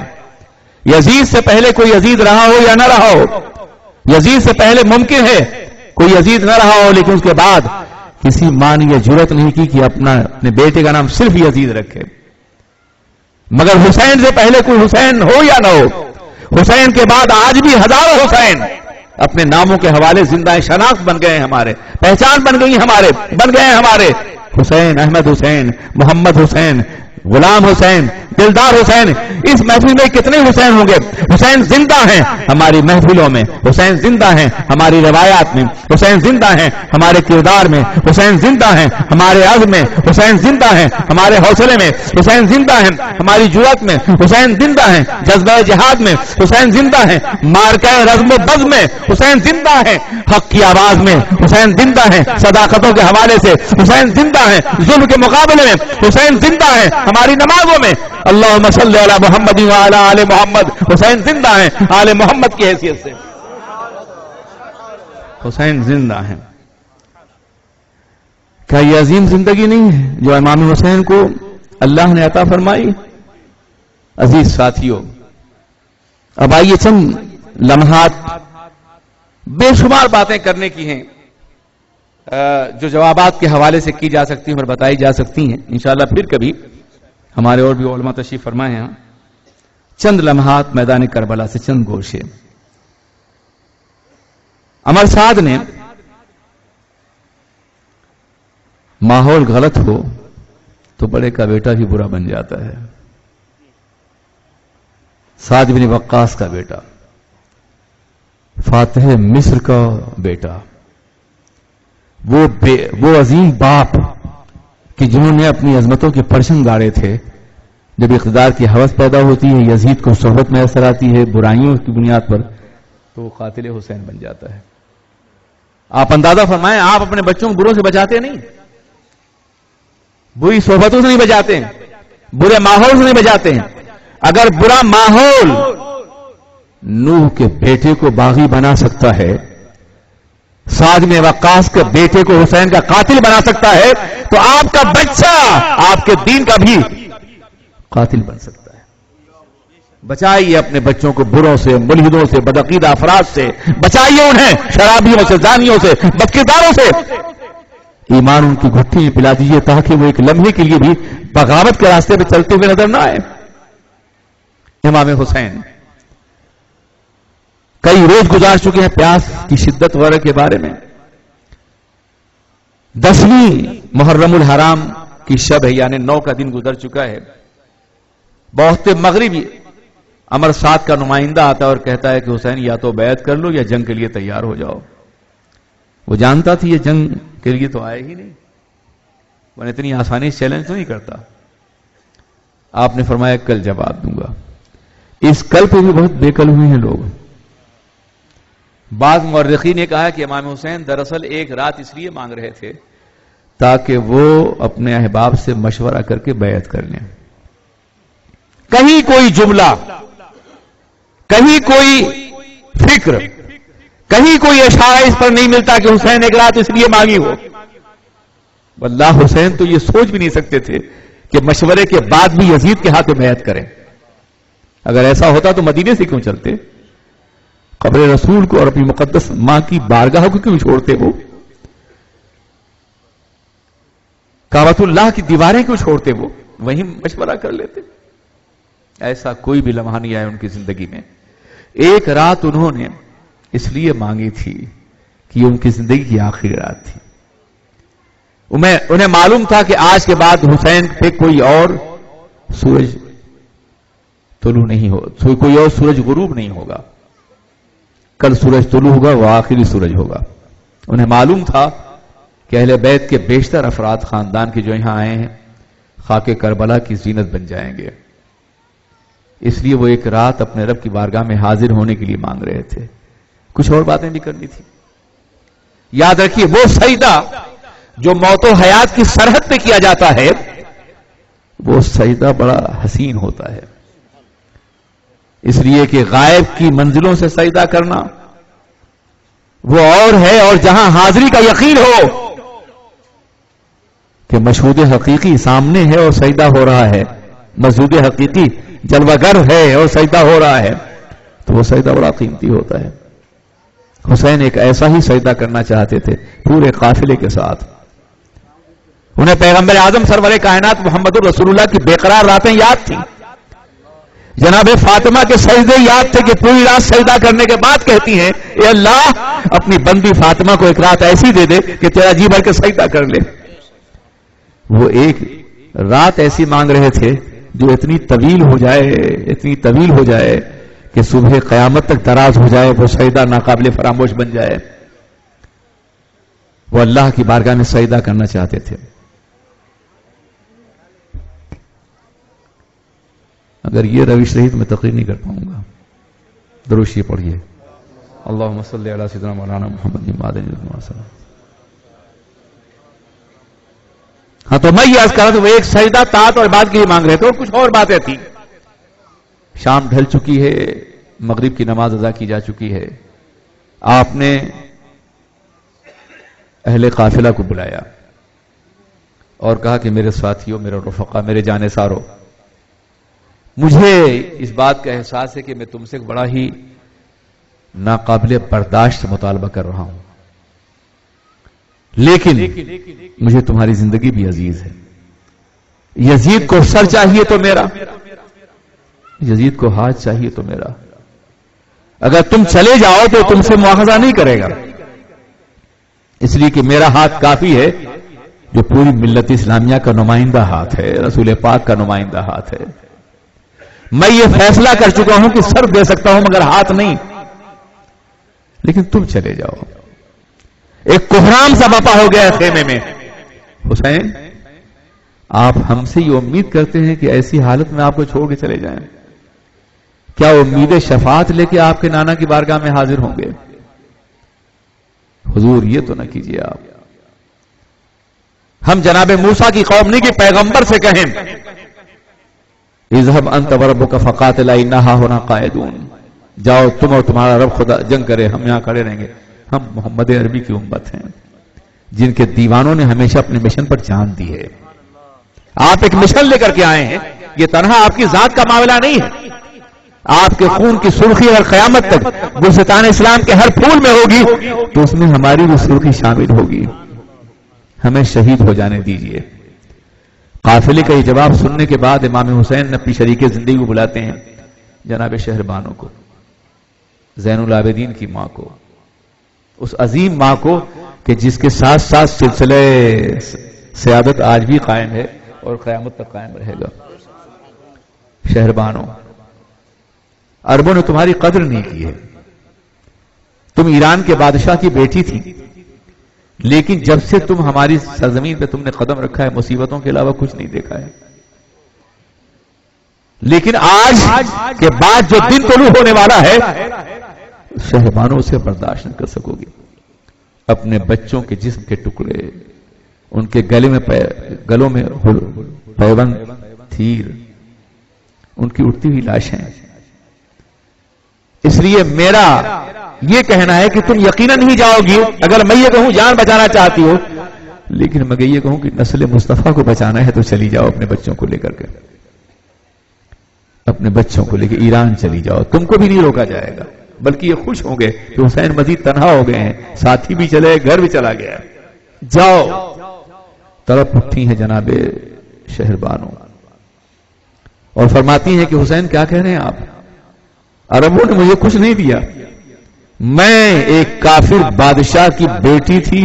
یزید سے پہلے کوئی یزید رہا ہو یا نہ رہا ہو، یزید سے پہلے ممکن ہے کوئی یزید نہ رہا ہو، لیکن اس کے بعد کسی ماں نے یہ جرات نہیں کی کہ اپنے بیٹے کا نام صرف یزید رکھے۔ مگر حسین سے پہلے کوئی حسین ہو یا نہ ہو، حسین کے بعد آج بھی ہزاروں حسین اپنے ناموں کے حوالے زندہ شناخت بن گئے ہیں، ہمارے پہچان بن گئی، بن گئے ہیں ہمارے۔ حسین، احمد حسین، محمد حسین، غلام حسین، دلدار حسین۔ اس محفل میں کتنے حسین ہوں گے؟ حسین زندہ ہیں ہماری محفلوں میں، حسین زندہ ہیں ہماری روایات میں، حسین زندہ ہیں ہمارے کردار میں، حسین زندہ ہیں ہمارے عزم میں، حسین زندہ ہیں ہمارے حوصلے میں، حسین زندہ ہیں ہماری جرأت میں، حسین زندہ ہیں جذبہ جہاد میں، حسین زندہ ہیں مارکہ رزم و بزم میں، حسین زندہ ہیں حق کی آواز میں، حسین زندہ ہیں صداقتوں کے حوالے سے، حسین زندہ ہیں ظلم کے مقابلے میں، حسین زندہ ہیں ہماری نمازوں میں۔ اللہم صلی علی محمد وعلی آل محمد۔ حسین زندہ ہیں آل محمد کی حیثیت سے، حسین زندہ ہیں۔ کیا یہ عظیم زندگی نہیں ہے جو امام حسین کو اللہ نے عطا فرمائی؟ عزیز ساتھیوں، اب آئیے چند لمحات، بے شمار باتیں کرنے کی ہیں جو جوابات کے حوالے سے کی جا سکتی ہیں اور بتائی جا سکتی ہیں۔ انشاءاللہ پھر کبھی ہمارے اور بھی علماء تشریف فرمائے ہیں۔ چند لمحات میدان کربلا سے، چند گوشے۔ امر سعد نے ماحول غلط ہو تو بڑے کا بیٹا بھی برا بن جاتا ہے۔ سعد بن وقاص کا بیٹا، فاتح مصر کا بیٹا، وہ عظیم باپ کہ جنہوں نے اپنی عظمتوں کے پرچم گاڑے تھے۔ جب اقتدار کی ہوس پیدا ہوتی ہے، یزید کو صحبت میسر آتی ہے برائیوں کی بنیاد پر، تو وہ قاتل حسین بن جاتا ہے۔ آپ اندازہ فرمائیں، آپ اپنے بچوں کو بروں سے بچاتے نہیں، بری صحبتوں سے نہیں بچاتے ہیں، برے ماحول سے نہیں بچاتے ہیں. اگر برا ماحول نوح کے بیٹے کو باغی بنا سکتا ہے، سعد بن وقاص کے بیٹے کو حسین کا قاتل بنا سکتا ہے، تو آپ کا بچہ آپ کے دین کا بھی قاتل بن سکتا ہے. بچائیے اپنے بچوں کو بروں سے، ملحدوں سے، بدعقیدہ افراد سے، بچائیے انہیں شرابیوں سے، زانیوں سے، بدکرداروں سے. ایمان ان کی گھٹی میں پلا دیجیے تاکہ وہ ایک لمحے کے لیے بھی بغاوت کے راستے پہ چلتے ہوئے نظر نہ آئے. امام حسین کئی روز گزار چکے ہیں پیاس کی شدت وغیرہ کے بارے میں. 10ویں محرم الحرام کی شب ہے، یعنی 9 کا دن گزر چکا ہے. بہت مغربی امر سعد کا نمائندہ آتا ہے اور کہتا ہے کہ حسین یا تو بیعت کر لو یا جنگ کے لیے تیار ہو جاؤ. وہ جانتا تھی یہ جنگ کے لیے تو آئے ہی نہیں، وہ اتنی آسانی سے چیلنج تو نہیں کرتا. آپ نے فرمایا کل جواب دوں گا. اس کل پہ بھی بہت بے کل ہوئے ہیں لوگ. بعض مورخین نے کہا کہ امام حسین دراصل ایک رات اس لیے مانگ رہے تھے تاکہ وہ اپنے احباب سے مشورہ کر کے بیعت کر لیں. کہیں کوئی جملہ، کہیں کوئی فکر، کہیں کوئی اشارہ اس پر نہیں ملتا کہ حسین ایک رات اس لیے مانگی ہو. واللہ حسین تو یہ سوچ بھی نہیں سکتے تھے کہ مشورے کے بعد بھی یزید کے ہاتھ بیعت کریں. اگر ایسا ہوتا تو مدینے سے کیوں چلتے؟ قبر رسول کو اور اپنی مقدس ماں کی بارگاہ کو کیوں چھوڑتے؟ وہ کعبۃ اللہ کی دیواریں کیوں چھوڑتے؟ وہ وہیں مشورہ کر لیتے. ایسا کوئی بھی لمحہ نہیں آیا ان کی زندگی میں. ایک رات انہوں نے اس لیے مانگی تھی کہ یہ ان کی زندگی کی آخری رات تھی. انہیں معلوم تھا کہ آج کے بعد حسین پہ کوئی اور سورج طلوع نہیں ہو، کوئی اور سورج غروب نہیں ہوگا. کل سورج طلوع ہوگا، وہ آخری سورج ہوگا. انہیں معلوم تھا کہ اہل بیت کے بیشتر افراد خاندان کے جو یہاں آئے ہیں خاک کربلا کی زینت بن جائیں گے. اس لیے وہ ایک رات اپنے رب کی بارگاہ میں حاضر ہونے کے لیے مانگ رہے تھے. کچھ اور باتیں بھی کرنی تھی. یاد رکھیے وہ سجدہ جو موت و حیات کی سرحد پہ کیا جاتا ہے وہ سجدہ بڑا حسین ہوتا ہے، اس لیے کہ غائب کی منزلوں سے سجدہ کرنا وہ اور ہے، اور جہاں حاضری کا یقین ہو کہ مشہود حقیقی سامنے ہے اور سجدہ ہو رہا ہے، مشہود حقیقی جلوہ گر ہے اور سجدہ ہو رہا ہے، تو وہ سجدہ بڑا قیمتی ہوتا ہے. حسین ایک ایسا ہی سجدہ کرنا چاہتے تھے پورے قافلے کے ساتھ. انہیں پیغمبر اعظم سرور کائنات محمد رسول اللہ کی بے قرار راتیں یاد تھیں. جناب فاطمہ کے سجدے یاد تھے کہ پوری رات سجدہ کرنے کے بعد کہتی ہیں اے اللہ اپنی بندی فاطمہ کو ایک رات ایسی دے دے کہ تیرا جی بھر کے سجدہ کر لے. وہ ایک رات ایسی مانگ رہے تھے جو اتنی طویل ہو جائے کہ صبح قیامت تک دراز ہو جائے، وہ سجدہ ناقابل فراموش بن جائے. وہ اللہ کی بارگاہ میں سجدہ کرنا چاہتے تھے. اگر یہ روش رہی تو میں تقریر نہیں کر پاؤں گا. درود شریف پڑھیے. اللہم صلی علی سیدنا مولانا محمد وسلم. ہاں تو میں یہ عرض کر رہا تھا وہ ایک سجدہ طاعت اور عبادت کے لیے مانگ رہے تھے، اور کچھ اور باتیں تھیں. شام ڈھل چکی ہے، مغرب کی نماز ادا کی جا چکی ہے. آپ نے اہل قافلہ کو بلایا اور کہا کہ میرے ساتھیوں، میرے رفقا، میرے جانے سارو، مجھے اس بات کا احساس ہے کہ میں تم سے ایک بڑا ہی ناقابل برداشت مطالبہ کر رہا ہوں، لیکن مجھے تمہاری زندگی بھی عزیز ہے. یزید کو سر چاہیے تو میرا، یزید کو ہاتھ چاہیے تو میرا. اگر تم چلے جاؤ تو تم سے مواخذہ نہیں کرے گا، اس لیے کہ میرا ہاتھ کافی ہے جو پوری ملت اسلامیہ کا نمائندہ ہاتھ ہے، رسول پاک کا نمائندہ ہاتھ ہے. میں یہ فیصلہ کر چکا ہوں کہ سر دے سکتا ہوں مگر ہاتھ نہیں. لیکن تم چلے جاؤ. ایک کوہرام سا بپا ہو گیا خیمے میں. حسین آپ ہم سے یہ امید کرتے ہیں کہ ایسی حالت میں آپ کو چھوڑ کے چلے جائیں؟ کیا امید شفاعت لے کے آپ کے نانا کی بارگاہ میں حاضر ہوں گے؟ حضور یہ تو نہ کیجیے آپ. ہم جناب موسیٰ کی قوم نہیں کہ پیغمبر سے کہیں اذهب انت وربك فقاتلا انا هنا قاعدون، جاؤ تم اور تمہارا رب خدا جنگ کرے، ہم یہاں کھڑے رہیں گے. ہم محمد عربی کی امت ہیں جن کے دیوانوں نے ہمیشہ اپنے مشن پر جان دی ہے. آپ ایک مشن لے کر کے آئے ہیں، یہ تنہا آپ کی ذات کا معاملہ نہیں ہے. آپ کے خون کی سرخی اور قیامت تک گلستان اسلام کے ہر پھول میں ہوگی تو اس میں ہماری بھی سرخی شامل ہوگی. ہمیں شہید ہو جانے دیجئے. قافلے کا یہ جواب سننے کے بعد امام حسین اپنی شریک زندگی کو بلاتے ہیں، جناب شہربانو کو، زین العابدین کی ماں کو، اس عظیم ماں کو کہ جس کے ساتھ ساتھ سلسلہ سیادت آج بھی قائم ہے اور قیامت تک قائم رہے گا. شہربانو، عربوں نے تمہاری قدر نہیں کی ہے. تم ایران کے بادشاہ کی بیٹی تھی، لیکن جب سے تم ہماری سرزمین پہ تم نے قدم رکھا ہے مصیبتوں کے علاوہ کچھ نہیں دیکھا ہے. لیکن آج کے بعد جو دن طلوع ہونے والا ہے شہربانو اسے برداشت نہ کر سکو گی. اپنے بچوں کے جسم کے ٹکڑے، ان کے گلوں میں پیوند، تیر، ان کی اٹھتی ہوئی لاشیں. اس لیے میرا یہ کہنا ہے کہ تم یقیناً نہیں جاؤ گی. اگر میں یہ کہوں جان بچانا چاہتی ہو، لیکن میں یہ کہوں کہ نسل مصطفیٰ کو بچانا ہے تو چلی جاؤ اپنے بچوں کو لے کر کے، اپنے بچوں کو لے کے ایران چلی جاؤ. تم کو بھی نہیں روکا جائے گا، بلکہ یہ خوش ہوں گے کہ حسین مزید تنہا ہو گئے ہیں، ساتھی بھی چلے، گھر بھی چلا گیا. جاؤ. طرف اٹھتی ہیں جناب شہربانو اور فرماتی ہیں کہ حسین کیا کہہ رہے ہیں آپ؟ عربوں نے مجھے کچھ نہیں دیا، میں ایک کافر بادشاہ کی بیٹی تھی،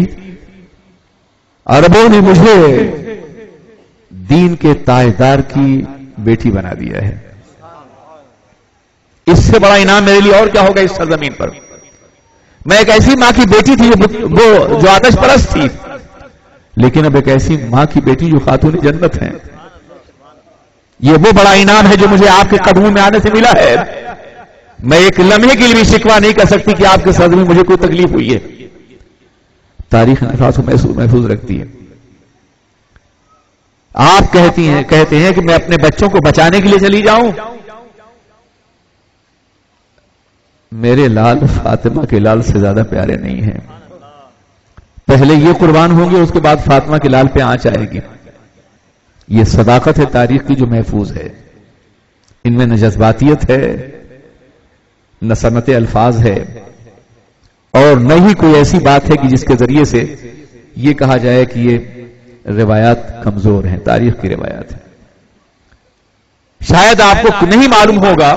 عربوں نے مجھے دین کے تاجدار کی بیٹی بنا دیا ہے. اس سے بڑا انعام میرے لیے اور کیا ہوگا اس سرزمین پر. میں ایک ایسی ماں کی بیٹی تھی جو آتش پرست تھی، لیکن اب ایک ایسی ماں کی بیٹی جو خاتون جنت ہیں. یہ وہ بڑا انعام ہے جو مجھے آپ کے قدموں میں آنے سے ملا ہے. میں ایک لمحے کے لیے بھی شکوہ نہیں کر سکتی کہ آپ کے صدر میں مجھے کوئی تکلیف ہوئی ہے. تاریخ نفاس کو محفوظ رکھتی ہے. آپ کہتے ہیں کہ میں اپنے بچوں کو بچانے کے لیے چلی جاؤں. میرے لال فاطمہ کے لال سے زیادہ پیارے نہیں ہیں. پہلے یہ قربان ہوں گے، اس کے بعد فاطمہ کے لال پہ آنچ آئے گی. یہ صداقت ہے تاریخ کی جو محفوظ ہے. ان میں نہ جذباتیت ہے، نہ صنعت الفاظ ہے، اور نہ ہی کوئی ایسی بات ہے کہ جس کے ذریعے سے یہ کہا جائے کہ یہ روایات کمزور ہیں. تاریخ کی روایات ہیں. شاید آپ کو نہیں معلوم ہوگا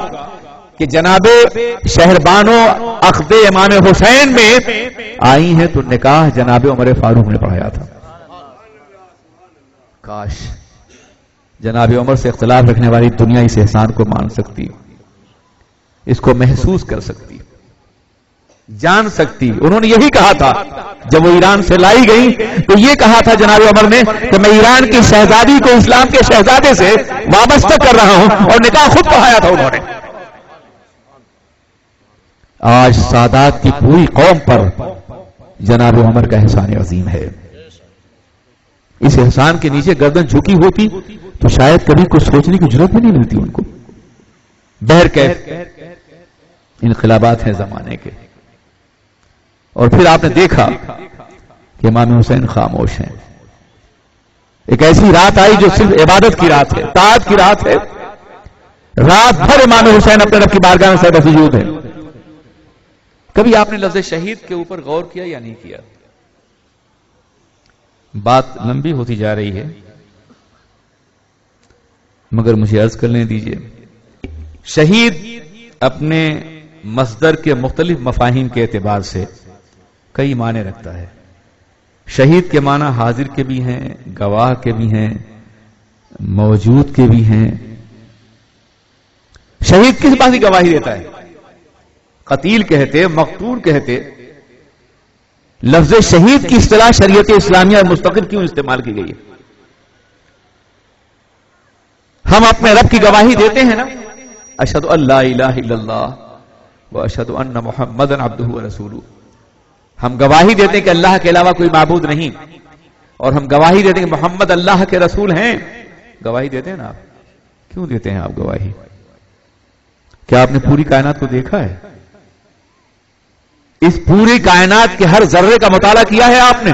کہ جناب شہربانو عقد امام حسین میں آئی ہیں تو نکاح جناب عمر فاروق نے پڑھایا تھا. کاش جناب عمر سے اختلاف رکھنے والی دنیا اس احسان کو مان سکتی، اس کو محسوس کر سکتی، جان سکتی. انہوں نے یہی کہا تھا جب وہ ایران سے لائی گئی تو یہ کہا تھا جناب عمر نے کہ میں ایران کی شہزادی کو اسلام کے شہزادے سے وابستہ کر رہا ہوں، اور نکاح خود پڑھایا تھا انہوں نے. آج سادات کی پوری قوم پر جناب عمر کا احسان عظیم ہے. اس احسان کے نیچے گردن جھکی ہوتی تو شاید کبھی کچھ سوچنے کی ضرورت بھی نہیں ملتی ان کو. بہرکیف انقلابات ہیں زمانے کے. اور پھر آپ نے دیکھا کہ امام حسین خاموش ہیں. ایک ایسی رات آئی جو صرف عبادت کی رات ہے، طاعت کی رات ہے. رات بھر امام حسین اپنے رب کی بارگاہ میں سجدہ سجود ہے. کبھی آپ نے لفظ شہید کے اوپر غور کیا یا نہیں کیا؟ بات لمبی ہوتی جا رہی ہے مگر مجھے عرض کرنے دیجئے. شہید اپنے مصدر کے مختلف مفاہیم کے اعتبار سے کئی معنی رکھتا ہے. شہید کے معنی حاضر کے بھی ہیں، گواہ کے بھی ہیں، موجود کے بھی ہیں. شہید کس بات کی گواہی دیتا ہے؟ قتیل کہتے، مقتول کہتے. لفظ شہید کی اصطلاح شریعت اسلامیہ مستقل کیوں استعمال کی گئی ہے؟ ہم اپنے رب کی گواہی دیتے ہیں نا، اشہد ان لا الہ الا اللہ واشہد ان محمدا عبدہ ورسولہ. ہم گواہی دیتے ہیں کہ اللہ کے علاوہ کوئی معبود نہیں، اور ہم گواہی دیتے ہیں کہ محمد اللہ کے رسول ہیں. گواہی دیتے ہیں نا آپ؟ کیوں دیتے ہیں آپ گواہی؟ کیا آپ نے پوری کائنات کو دیکھا ہے؟ اس پوری کائنات کے ہر ذرے کا مطالعہ کیا ہے آپ نے؟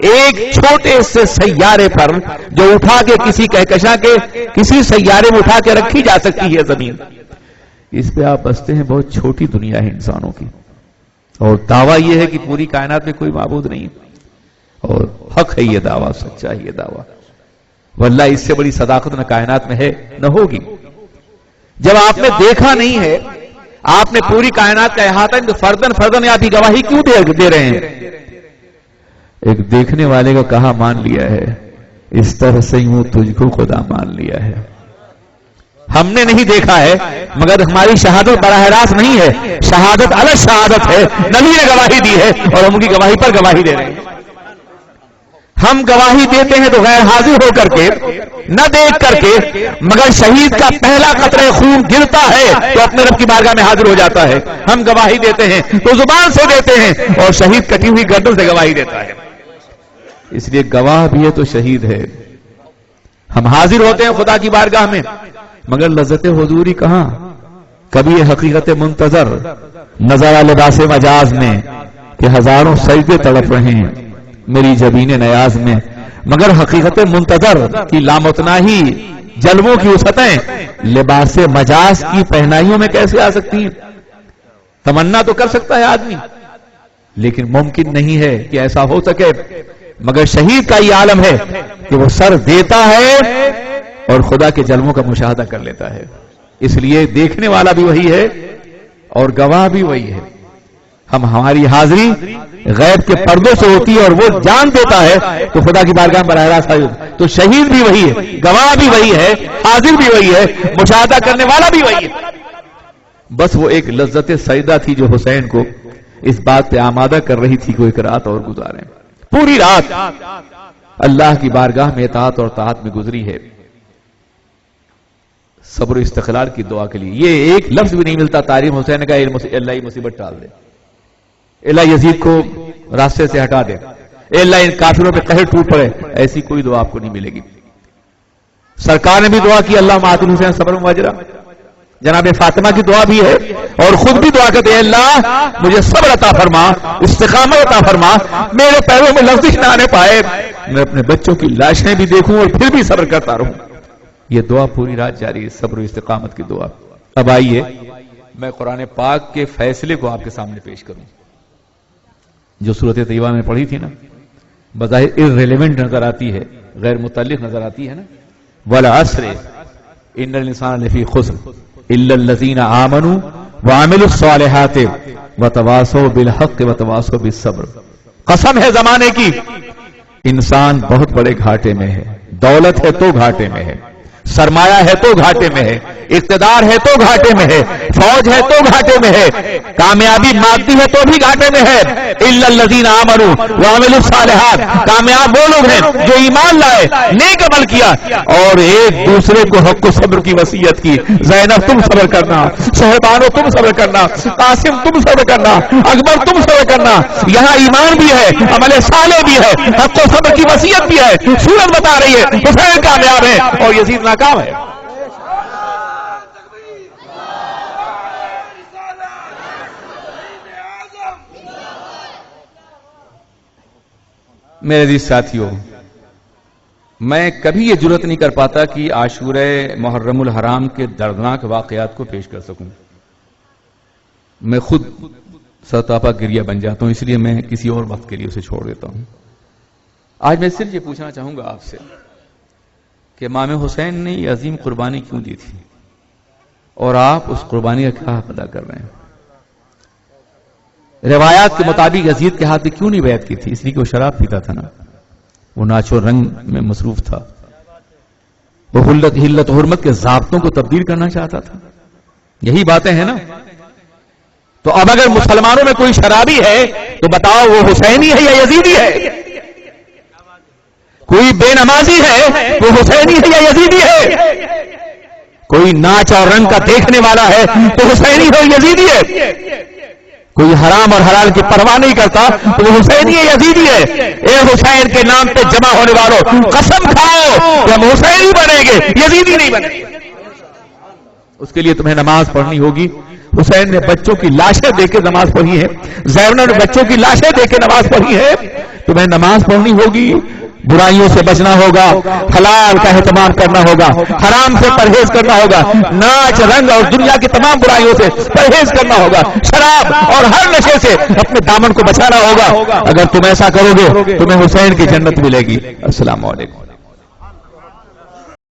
ایک چھوٹے سے سیارے پر جو اٹھا کے کسی کہکشاں کے کسی سیارے میں اٹھا کے رکھی جا سکتی ہے زمین، اس پہ آپ بستے ہیں. بہت چھوٹی دنیا ہے انسانوں کی، اور دعویٰ یہ ہے کہ پوری کائنات میں کوئی معبود نہیں. اور حق ہے یہ دعویٰ، سچا ہے یہ دعویٰ. واللہ اس سے بڑی صداقت نہ کائنات میں ہے نہ ہوگی. جب آپ نے دیکھا نہیں ہے، آپ نے پوری کائنات کا احاطہ تو فردن فردن آپ ہی گواہی کیوں دے رہے ہیں؟ ایک دیکھنے والے کو کہا مان لیا ہے، اس طرح سے یوں تجھ کو خدا مان لیا ہے. ہم نے نہیں دیکھا ہے، مگر ہماری شہادت براہ راست نہیں ہے، شہادت الگ شہادت ہے. نبی نے گواہی دی ہے اور ہم ان کی گواہی پر گواہی دے رہے ہیں. ہم گواہی دیتے ہیں تو غیر حاضر ہو کر کے، نہ دیکھ کر کے، مگر شہید کا پہلا قطرہ خون گرتا ہے تو اپنے رب کی بارگاہ میں حاضر ہو جاتا ہے. ہم گواہی دیتے ہیں تو زبان سے دیتے ہیں، اور شہید کٹی ہوئی گردن سے گواہی دیتا ہے. اس لیے گواہ بھی ہے تو شہید ہے. ہم حاضر ہوتے ہیں خدا کی بارگاہ میں، مگر لذت حضوری کہاں؟ کبھی یہ حقیقت منتظر نظر لباس مجاز میں کہ ہزاروں سجدے تڑپ رہے ہیں میری جبین نیاز میں، مگر حقیقت منتظر کی لامتناہی جلووں کی وسعتیں لباس مجاز کی پہنائیوں میں کیسے آ سکتی ہیں؟ تمنا تو کر سکتا ہے آدمی، لیکن ممکن نہیں ہے کہ ایسا ہو سکے. مگر شہید کا یہ عالم ہے کہ وہ سر دیتا ہے اور خدا کے جلووں کا مشاہدہ کر لیتا ہے. اس لیے دیکھنے والا بھی وہی ہے اور گواہ بھی وہی ہے. ہماری حاضری غیب کے پردوں سے ہوتی ہے اور وہ جان دیتا ہے تو خدا کی بارگاہ میں براہ راست حاضر. تو شہید بھی وہی ہے، گواہ بھی وہی ہے، حاضر بھی وہی ہے، مشاہدہ کرنے والا بھی وہی ہے. بس وہ ایک لذت سجدہ تھی جو حسین کو اس بات پہ آمادہ کر رہی تھی کہ ایک رات اور گزارے. پوری رات اللہ کی بارگاہ میں اطاعت اور طاعت میں گزری ہے، صبر و استقلال کی دعا کے لیے. یہ ایک لفظ بھی نہیں ملتا تاریخ حسین کا اللہ ہی مصیبت ٹال دے، اللہ یزید کو راستے سے ہٹا دے، اللہ ان کافروں پہ قہر ٹوٹ پڑے. ایسی کوئی دعا آپ کو نہیں ملے گی. سرکار نے بھی دعا کی اللہ معاذ حسین صبر و اجرا. جناب فاطمہ کی دعا بھی ہے اور خود بھی دعا کرتے ہیں اللہ مجھے صبر عطا فرما، استقامت عطا فرما، میرے پیروں میں لغزش نہ آنے پائے، میں اپنے بچوں کی لاشیں بھی دیکھوں اور پھر بھی صبر کرتا رہوں. یہ دعا پوری رات جاری ہے، صبر و استقامت کی دعا. اب آئیے میں قرآن پاک کے فیصلے کو آپ کے سامنے پیش کروں. جو سورۃ طیبہ میں پڑھی تھی نا، بظاہر irrelevant نظر آتی ہے، غیر متعلق نظر آتی ہے نا. والعصر ان الانسان لفی خسر الا الذین آمنوا وعملوا الصالحات وتواصوا بالحق وتواصوا بالصبر. قسم ہے زمانے کی، انسان بہت بڑے گھاٹے میں ہے. دولت ہے تو گھاٹے میں ہے، سرمایہ ہے تو گھاٹے میں ہے، اقتدار ہے تو گھاٹے میں ہے، فوج ہے تو گھاٹے میں ہے، کامیابی مادی ہے تو بھی گھاٹے میں ہے. الا الذین آمنوا وعملوا الصالحات، کامیاب وہ لوگ ہیں جو ایمان لائے، نیک عمل کیا اور ایک دوسرے کو حق و صبر کی وصیت کی. زینب تم صبر کرنا، صہبانو تم صبر کرنا، قاسم تم صبر کرنا، اکبر تم صبر کرنا. یہاں ایمان بھی ہے، عمل صالح بھی ہے، حق و صبر کی وصیت بھی ہے. سورت بتا رہی ہے حسین کامیاب ہے اور یزید ناکام ہے. میرے عزیز ساتھیوں، میں کبھی یہ جرت نہیں کر پاتا کہ عاشورہ محرم الحرام کے دردناک واقعات کو پیش کر سکوں. میں خود سرتاپا گریہ بن جاتا ہوں، اس لیے میں کسی اور وقت کے لیے اسے چھوڑ دیتا ہوں. آج میں صرف یہ پوچھنا چاہوں گا آپ سے کہ امام حسین نے یہ عظیم قربانی کیوں دی تھی اور آپ اس قربانی کا کیا حق ادا کر رہے ہیں؟ روایات کے مطابق یزید کے ہاتھ میں کیوں نہیں بیعت کی تھی؟ اس لیے کہ وہ شراب پیتا تھا نا، وہ ناچ و رنگ میں مصروف تھا، وہ حلت و حرمت کے ضابطوں کو تبدیل کرنا چاہتا تھا. یہی باتیں ہیں نا. تو اب اگر مسلمانوں میں کوئی شرابی ہے تو بتاؤ وہ حسینی ہے یا یزیدی ہے؟ کوئی بے نمازی ہے وہ حسینی ہے یا یزیدی ہے؟ کوئی ناچ اور رنگ کا دیکھنے والا ہے تو حسینی ہے یا یزیدی ہے؟ کوئی حرام اور حلال کی پرواہ نہیں کرتا تو وہ حسینی ہے یزیدی ہے؟ اے حسین کے نام پہ جمع ہونے والوں قسم کھاؤ کہ ہم حسینی بنیں گے، یزیدی نہیں بنیں گے۔ اس کے لیے تمہیں نماز پڑھنی ہوگی۔ حسین نے بچوں کی لاشیں دے کے نماز پڑھی ہے، زینب نے بچوں کی لاشیں دے کے نماز پڑھی ہے۔ تمہیں نماز پڑھنی ہوگی، برائیوں سے بچنا ہوگا، حلال کا اہتمام کرنا ہوگا، حرام سے پرہیز کرنا ہوگا، ناچ رنگ اور دنیا کی تمام برائیوں سے پرہیز کرنا ہوگا، شراب اور ہر نشے سے اپنے دامن کو بچانا ہوگا۔ اگر تم ایسا کرو گے تمہیں حسین کی جنت ملے گی۔ السلام علیکم۔